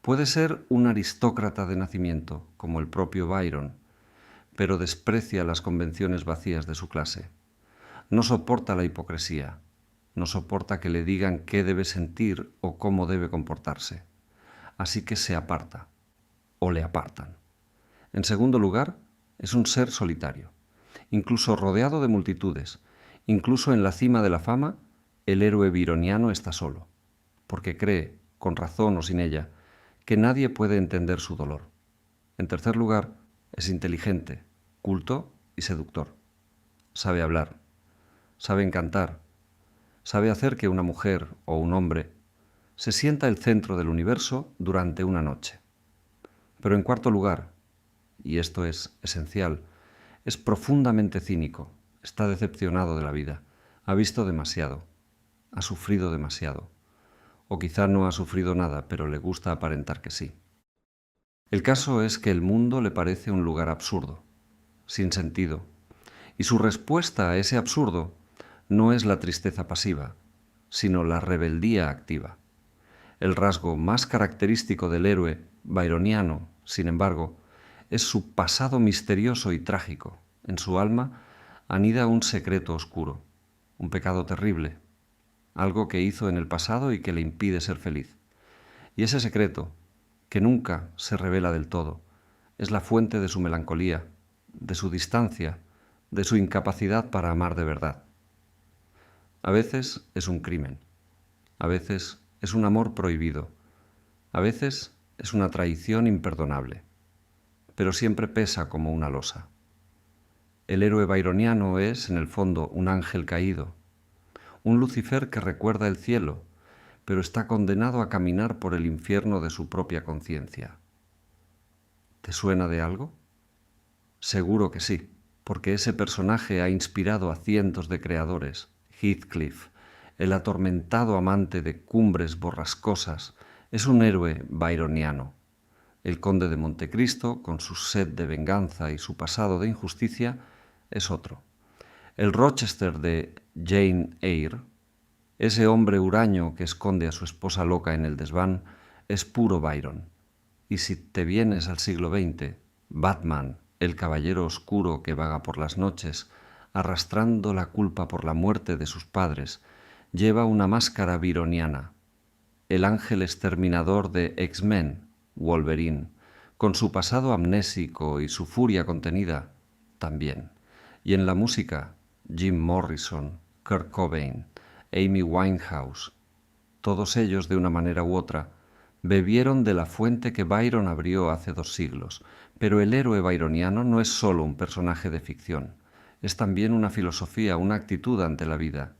Puede ser un aristócrata de nacimiento, como el propio Byron, pero desprecia las convenciones vacías de su clase. No soporta la hipocresía, no soporta que le digan qué debe sentir o cómo debe comportarse. Así que se aparta, o le apartan. En segundo lugar, es un ser solitario. Incluso rodeado de multitudes, incluso en la cima de la fama, el héroe byroniano está solo, porque cree, con razón o sin ella, que nadie puede entender su dolor. En tercer lugar, es inteligente, culto y seductor. Sabe hablar, sabe encantar, sabe hacer que una mujer o un hombre se sienta el centro del universo durante una noche. Pero en cuarto lugar, y esto es esencial, es profundamente cínico, está decepcionado de la vida, ha visto demasiado, ha sufrido demasiado, o quizá no ha sufrido nada, pero le gusta aparentar que sí. El caso es que el mundo le parece un lugar absurdo, sin sentido, y su respuesta a ese absurdo no es la tristeza pasiva, sino la rebeldía activa. El rasgo más característico del héroe byroniano, sin embargo, es su pasado misterioso y trágico. En su alma anida un secreto oscuro, un pecado terrible, algo que hizo en el pasado y que le impide ser feliz. Y ese secreto, que nunca se revela del todo, es la fuente de su melancolía, de su distancia, de su incapacidad para amar de verdad. A veces es un crimen, a veces es un amor prohibido, a veces es una traición imperdonable, pero siempre pesa como una losa. El héroe byroniano es, en el fondo, un ángel caído, un Lucifer que recuerda el cielo, pero está condenado a caminar por el infierno de su propia conciencia. ¿Te suena de algo? Seguro que sí, porque ese personaje ha inspirado a cientos de creadores. Heathcliff, el atormentado amante de cumbres borrascosas, es un héroe byroniano. El conde de Montecristo, con su sed de venganza y su pasado de injusticia, es otro. El Rochester de Jane Eyre, ese hombre huraño que esconde a su esposa loca en el desván, es puro Byron. Y si te vienes al siglo XX, Batman, el caballero oscuro que vaga por las noches, arrastrando la culpa por la muerte de sus padres, lleva una máscara byroniana. El ángel exterminador de X-Men, Wolverine, con su pasado amnésico y su furia contenida, también. Y en la música, Jim Morrison, Kurt Cobain, Amy Winehouse, todos ellos, de una manera u otra, bebieron de la fuente que Byron abrió hace 2 siglos. Pero el héroe byroniano no es solo un personaje de ficción, es también una filosofía, una actitud ante la vida.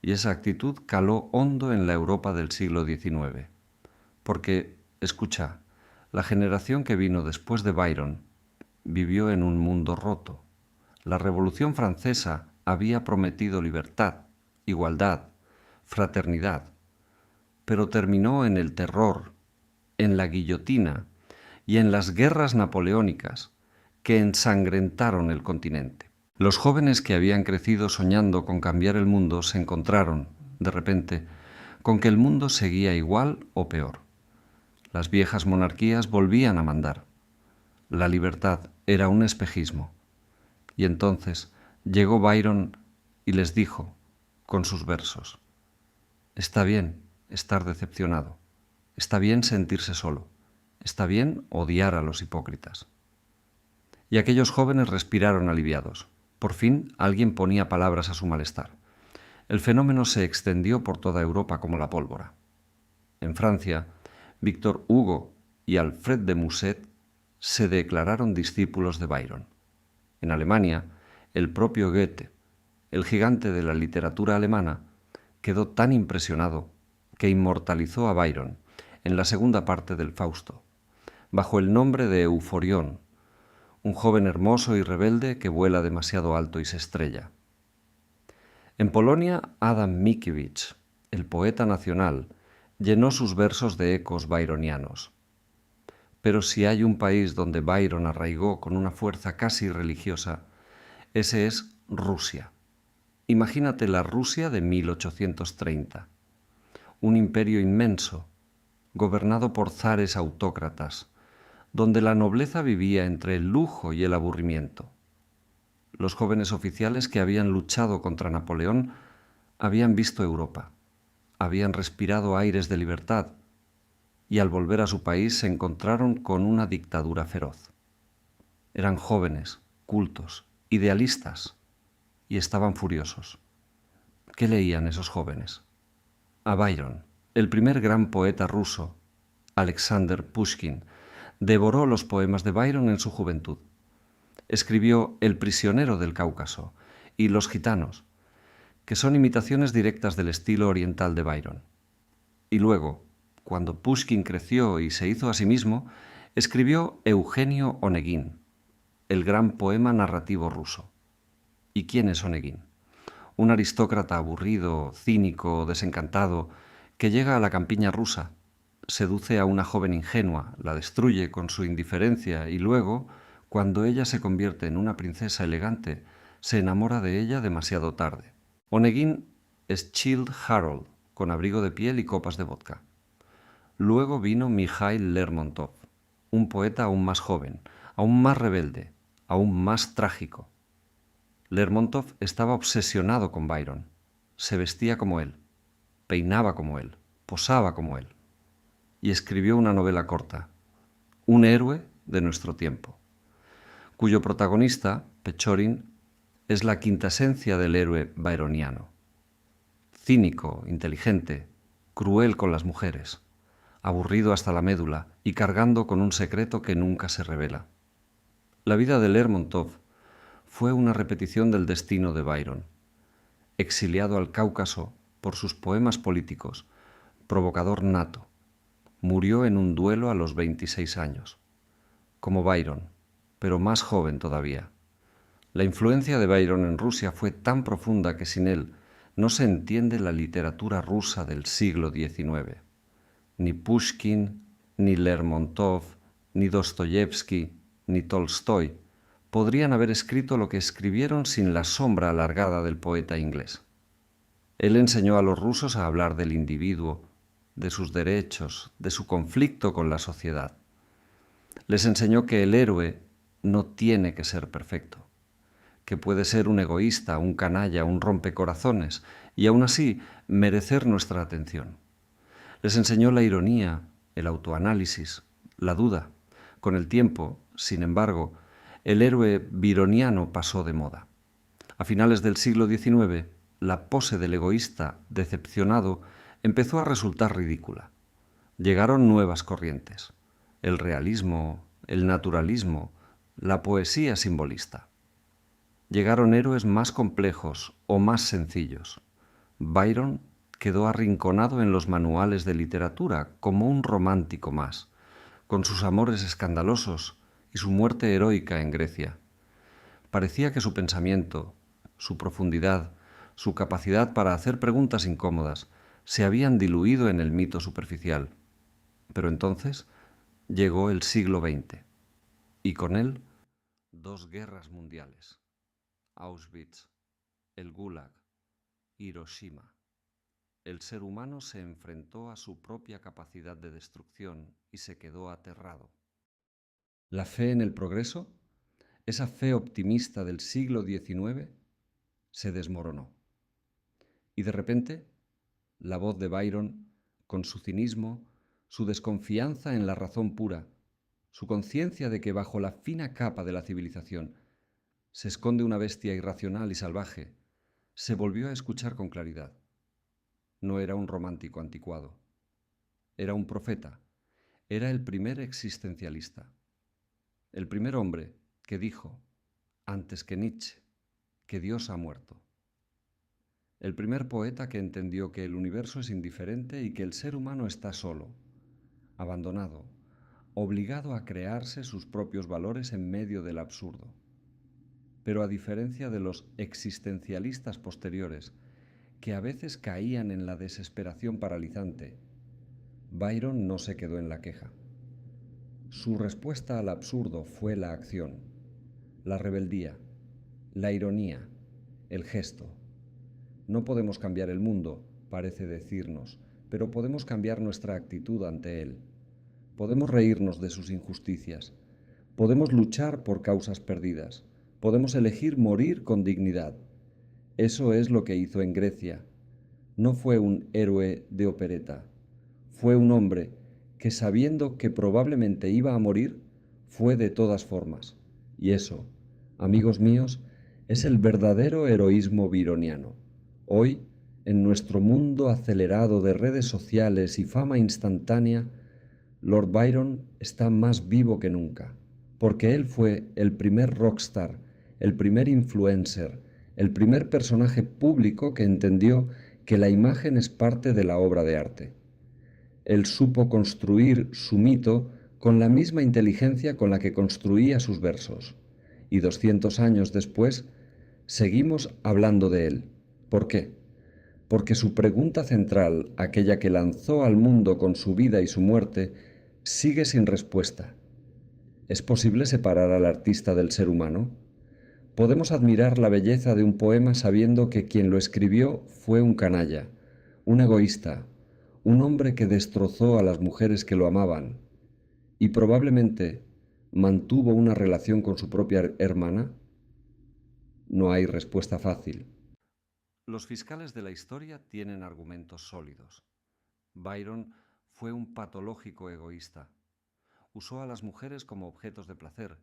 Y esa actitud caló hondo en la Europa del siglo XIX. Porque, escucha, la generación que vino después de Byron vivió en un mundo roto. La Revolución Francesa había prometido libertad, igualdad, fraternidad, pero terminó en el terror, en la guillotina y en las guerras napoleónicas que ensangrentaron el continente. Los jóvenes que habían crecido soñando con cambiar el mundo se encontraron, de repente, con que el mundo seguía igual o peor. Las viejas monarquías volvían a mandar. La libertad era un espejismo. Y entonces llegó Byron y les dijo, con sus versos, «Está bien estar decepcionado, está bien sentirse solo, está bien odiar a los hipócritas». Y aquellos jóvenes respiraron aliviados. Por fin alguien ponía palabras a su malestar. El fenómeno se extendió por toda Europa como la pólvora. En Francia, Victor Hugo y Alfred de Musset se declararon discípulos de Byron. En Alemania, el propio Goethe, el gigante de la literatura alemana, quedó tan impresionado que inmortalizó a Byron en la segunda parte del Fausto, bajo el nombre de Euforión, un joven hermoso y rebelde que vuela demasiado alto y se estrella. En Polonia, Adam Mickiewicz, el poeta nacional, llenó sus versos de ecos byronianos. Pero si hay un país donde Byron arraigó con una fuerza casi religiosa, ese es Rusia. Imagínate la Rusia de 1830, un imperio inmenso, gobernado por zares autócratas, donde la nobleza vivía entre el lujo y el aburrimiento. Los jóvenes oficiales que habían luchado contra Napoleón habían visto Europa, habían respirado aires de libertad y al volver a su país se encontraron con una dictadura feroz. Eran jóvenes, cultos, idealistas y estaban furiosos. ¿Qué leían esos jóvenes? A Byron, el primer gran poeta ruso, Alexander Pushkin, devoró los poemas de Byron en su juventud. Escribió El prisionero del Cáucaso y Los gitanos, que son imitaciones directas del estilo oriental de Byron. Y luego, cuando Pushkin creció y se hizo a sí mismo, escribió Eugenio Oneguín, el gran poema narrativo ruso. ¿Y quién es Oneguín? Un aristócrata aburrido, cínico, desencantado, que llega a la campiña rusa, seduce a una joven ingenua, la destruye con su indiferencia y luego, cuando ella se convierte en una princesa elegante, se enamora de ella demasiado tarde. Oneguín es Childe Harold, con abrigo de piel y copas de vodka. Luego vino Mikhail Lermontov, un poeta aún más joven, aún más rebelde, aún más trágico. Lermontov estaba obsesionado con Byron. Se vestía como él, peinaba como él, posaba como él. Y escribió una novela corta, Un héroe de nuestro tiempo, cuyo protagonista, Pechorin, es la quintasencia del héroe byroniano. Cínico, inteligente, cruel con las mujeres, aburrido hasta la médula y cargando con un secreto que nunca se revela. La vida de Lermontov fue una repetición del destino de Byron. Exiliado al Cáucaso por sus poemas políticos, provocador nato, murió en un duelo a los 26 años, como Byron, pero más joven todavía. La influencia de Byron en Rusia fue tan profunda que sin él no se entiende la literatura rusa del siglo XIX. Ni Pushkin, ni Lermontov, ni Dostoyevsky, ni Tolstoy podrían haber escrito lo que escribieron sin la sombra alargada del poeta inglés. Él enseñó a los rusos a hablar del individuo, de sus derechos, de su conflicto con la sociedad. Les enseñó que el héroe no tiene que ser perfecto, que puede ser un egoísta, un canalla, un rompecorazones y aún así merecer nuestra atención. Les enseñó la ironía, el autoanálisis, la duda. Con el tiempo, sin embargo, el héroe byroniano pasó de moda. A finales del siglo XIX, la pose del egoísta decepcionado empezó a resultar ridícula. Llegaron nuevas corrientes: el realismo, el naturalismo, la poesía simbolista. Llegaron héroes más complejos o más sencillos. Byron quedó arrinconado en los manuales de literatura como un romántico más, con sus amores escandalosos y su muerte heroica en Grecia. Parecía que su pensamiento, su profundidad, su capacidad para hacer preguntas incómodas se habían diluido en el mito superficial. Pero entonces llegó el siglo XX y con él 2 guerras mundiales. Auschwitz, el Gulag, Hiroshima. El ser humano se enfrentó a su propia capacidad de destrucción y se quedó aterrado. La fe en el progreso, esa fe optimista del siglo XIX, se desmoronó. Y de repente, la voz de Byron, con su cinismo, su desconfianza en la razón pura, su conciencia de que bajo la fina capa de la civilización se esconde una bestia irracional y salvaje, se volvió a escuchar con claridad. No era un romántico anticuado. Era un profeta. Era el primer existencialista. El primer hombre que dijo, antes que Nietzsche, que Dios ha muerto. El primer poeta que entendió que el universo es indiferente y que el ser humano está solo, abandonado, obligado a crearse sus propios valores en medio del absurdo. Pero a diferencia de los existencialistas posteriores, que a veces caían en la desesperación paralizante, Byron no se quedó en la queja. Su respuesta al absurdo fue la acción, la rebeldía, la ironía, el gesto. No podemos cambiar el mundo, parece decirnos, pero podemos cambiar nuestra actitud ante él. Podemos reírnos de sus injusticias. Podemos luchar por causas perdidas. Podemos elegir morir con dignidad. Eso es lo que hizo en Grecia. No fue un héroe de opereta. Fue un hombre que, sabiendo que probablemente iba a morir, fue de todas formas. Y eso, amigos míos, es el verdadero heroísmo byroniano. Hoy, en nuestro mundo acelerado de redes sociales y fama instantánea, Lord Byron está más vivo que nunca, porque él fue el primer rockstar, el primer influencer, el primer personaje público que entendió que la imagen es parte de la obra de arte. Él supo construir su mito con la misma inteligencia con la que construía sus versos. Y 200 años después, seguimos hablando de él. ¿Por qué? Porque su pregunta central, aquella que lanzó al mundo con su vida y su muerte, sigue sin respuesta. ¿Es posible separar al artista del ser humano? Podemos admirar la belleza de un poema sabiendo que quien lo escribió fue un canalla, un egoísta, un hombre que destrozó a las mujeres que lo amaban y probablemente mantuvo una relación con su propia hermana. No hay respuesta fácil. Los fiscales de la historia tienen argumentos sólidos. Byron fue un patológico egoísta. Usó a las mujeres como objetos de placer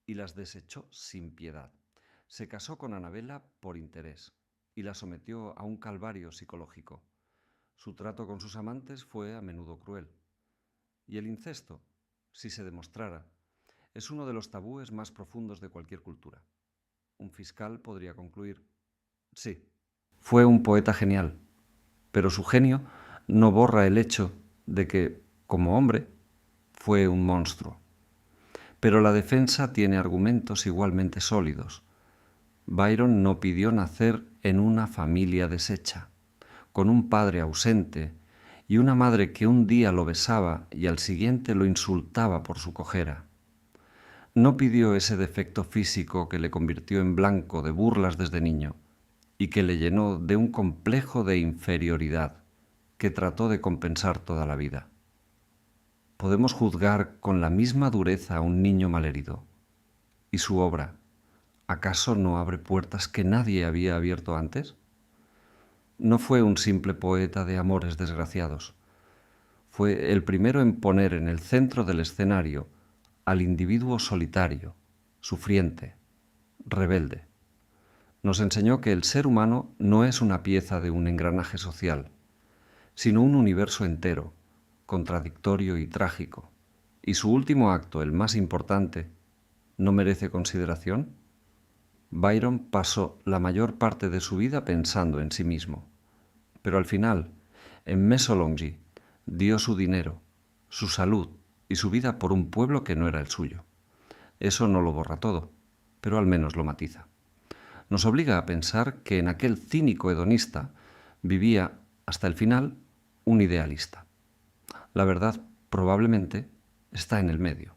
y las desechó sin piedad. Se casó con Annabella por interés y la sometió a un calvario psicológico. Su trato con sus amantes fue a menudo cruel. Y el incesto, si se demostrara, es uno de los tabúes más profundos de cualquier cultura. Un fiscal podría concluir, sí, fue un poeta genial, pero su genio no borra el hecho de que, como hombre, fue un monstruo. Pero la defensa tiene argumentos igualmente sólidos. Byron no pidió nacer en una familia deshecha, con un padre ausente y una madre que un día lo besaba y al siguiente lo insultaba por su cojera. No pidió ese defecto físico que le convirtió en blanco de burlas desde niño y que le llenó de un complejo de inferioridad que trató de compensar toda la vida. Podemos juzgar con la misma dureza a un niño malherido. ¿Y su obra, acaso no abre puertas que nadie había abierto antes? No fue un simple poeta de amores desgraciados. Fue el primero en poner en el centro del escenario al individuo solitario, sufriente, rebelde. Nos enseñó que el ser humano no es una pieza de un engranaje social, sino un universo entero, contradictorio y trágico. ¿Y su último acto, el más importante, no merece consideración? Byron pasó la mayor parte de su vida pensando en sí mismo, pero al final, en Mesolongi, dio su dinero, su salud y su vida por un pueblo que no era el suyo. Eso no lo borra todo, pero al menos lo matiza. Nos obliga a pensar que en aquel cínico hedonista vivía, hasta el final, un idealista. La verdad, probablemente, está en el medio.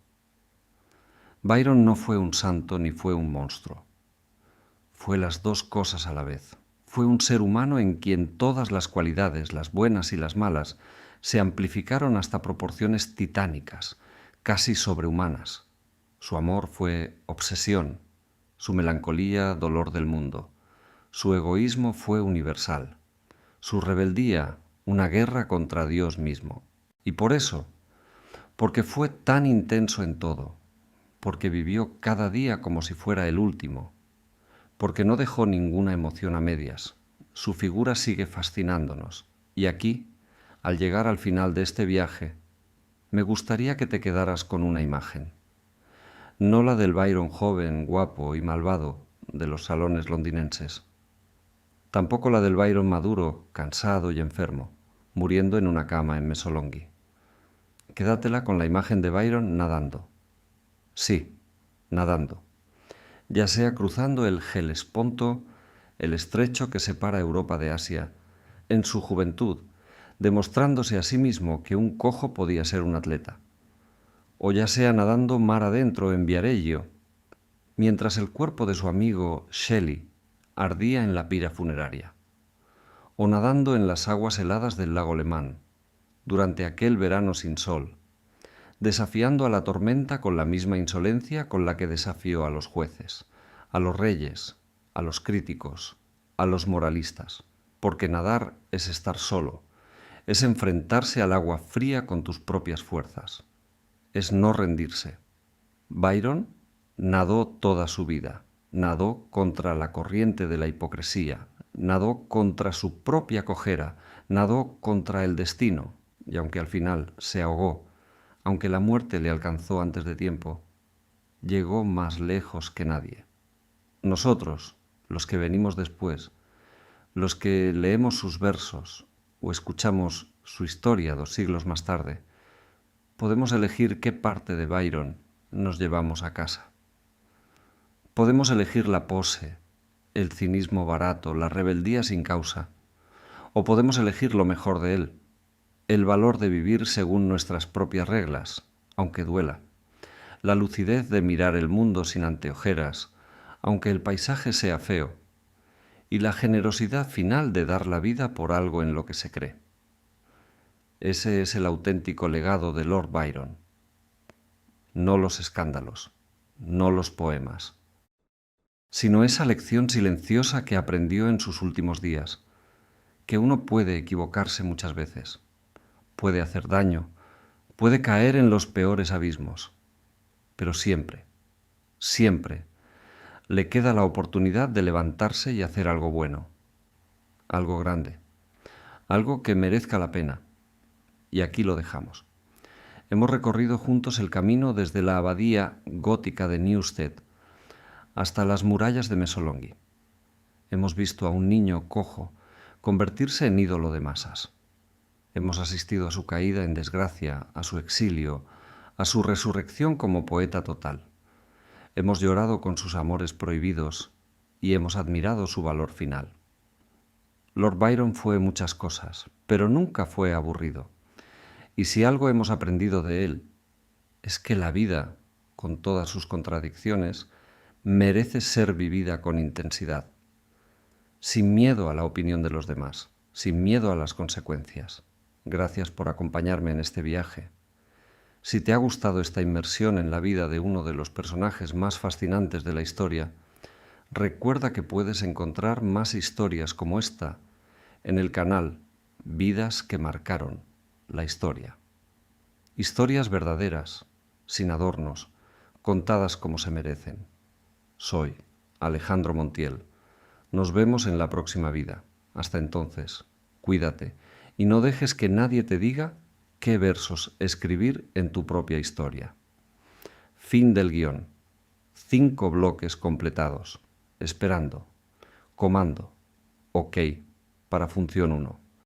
Byron no fue un santo ni fue un monstruo. fue las dos cosas a la vez. Fue un ser humano en quien todas las cualidades, las buenas y las malas, se amplificaron hasta proporciones titánicas, casi sobrehumanas. Su amor fue obsesión, su melancolía dolor del mundo, su egoísmo fue universal, su rebeldía una guerra contra Dios mismo. Y por eso, porque fue tan intenso en todo, porque vivió cada día como si fuera el último, porque no dejó ninguna emoción a medias, su figura sigue fascinándonos. Y aquí, al llegar al final de este viaje, me gustaría que te quedaras con una imagen. No la del Byron joven, guapo y malvado de los salones londinenses. Tampoco la del Byron maduro, cansado y enfermo, muriendo en una cama en Mesolonghi. Quédatela con la imagen de Byron nadando. Sí, nadando. Ya sea cruzando el Helesponto, el estrecho que separa Europa de Asia, en su juventud, demostrándose a sí mismo que un cojo podía ser un atleta, o ya sea nadando mar adentro en Viareggio, mientras el cuerpo de su amigo Shelley ardía en la pira funeraria, o nadando en las aguas heladas del lago Le Mans, durante aquel verano sin sol, desafiando a la tormenta con la misma insolencia con la que desafió a los jueces, a los reyes, a los críticos, a los moralistas, porque nadar es estar solo, es enfrentarse al agua fría con tus propias fuerzas, es no rendirse. Byron nadó toda su vida, nadó contra la corriente de la hipocresía, nadó contra su propia cojera, nadó contra el destino, y aunque al final se ahogó, aunque la muerte le alcanzó antes de tiempo, llegó más lejos que nadie. Nosotros, los que venimos después, los que leemos sus versos o escuchamos su historia 2 siglos más tarde, podemos elegir qué parte de Byron nos llevamos a casa. Podemos elegir la pose, el cinismo barato, la rebeldía sin causa, o podemos elegir lo mejor de él, el valor de vivir según nuestras propias reglas, aunque duela, la lucidez de mirar el mundo sin anteojeras, aunque el paisaje sea feo, y la generosidad final de dar la vida por algo en lo que se cree. Ese es el auténtico legado de Lord Byron. No los escándalos, no los poemas, sino esa lección silenciosa que aprendió en sus últimos días, que uno puede equivocarse muchas veces, puede hacer daño, puede caer en los peores abismos, pero siempre, siempre, le queda la oportunidad de levantarse y hacer algo bueno, algo grande, algo que merezca la pena. Y aquí lo dejamos. Hemos recorrido juntos el camino desde la abadía gótica de Newstead hasta las murallas de Mesolonghi. Hemos visto a un niño cojo convertirse en ídolo de masas. Hemos asistido a su caída en desgracia, a su exilio, a su resurrección como poeta total. Hemos llorado con sus amores prohibidos y hemos admirado su valor final. Lord Byron fue muchas cosas, pero nunca fue aburrido. Y si algo hemos aprendido de él, es que la vida, con todas sus contradicciones, merece ser vivida con intensidad, sin miedo a la opinión de los demás, sin miedo a las consecuencias. Gracias por acompañarme en este viaje. Si te ha gustado esta inmersión en la vida de uno de los personajes más fascinantes de la historia, recuerda que puedes encontrar más historias como esta en el canal Vidas que marcaron la historia. Historias verdaderas, sin adornos, contadas como se merecen. Soy Alejandro Montiel. Nos vemos en la próxima vida. Hasta entonces, cuídate y no dejes que nadie te diga qué versos escribir en tu propia historia. Fin del guión. 5 bloques completados. Esperando. Comando. OK para función 1.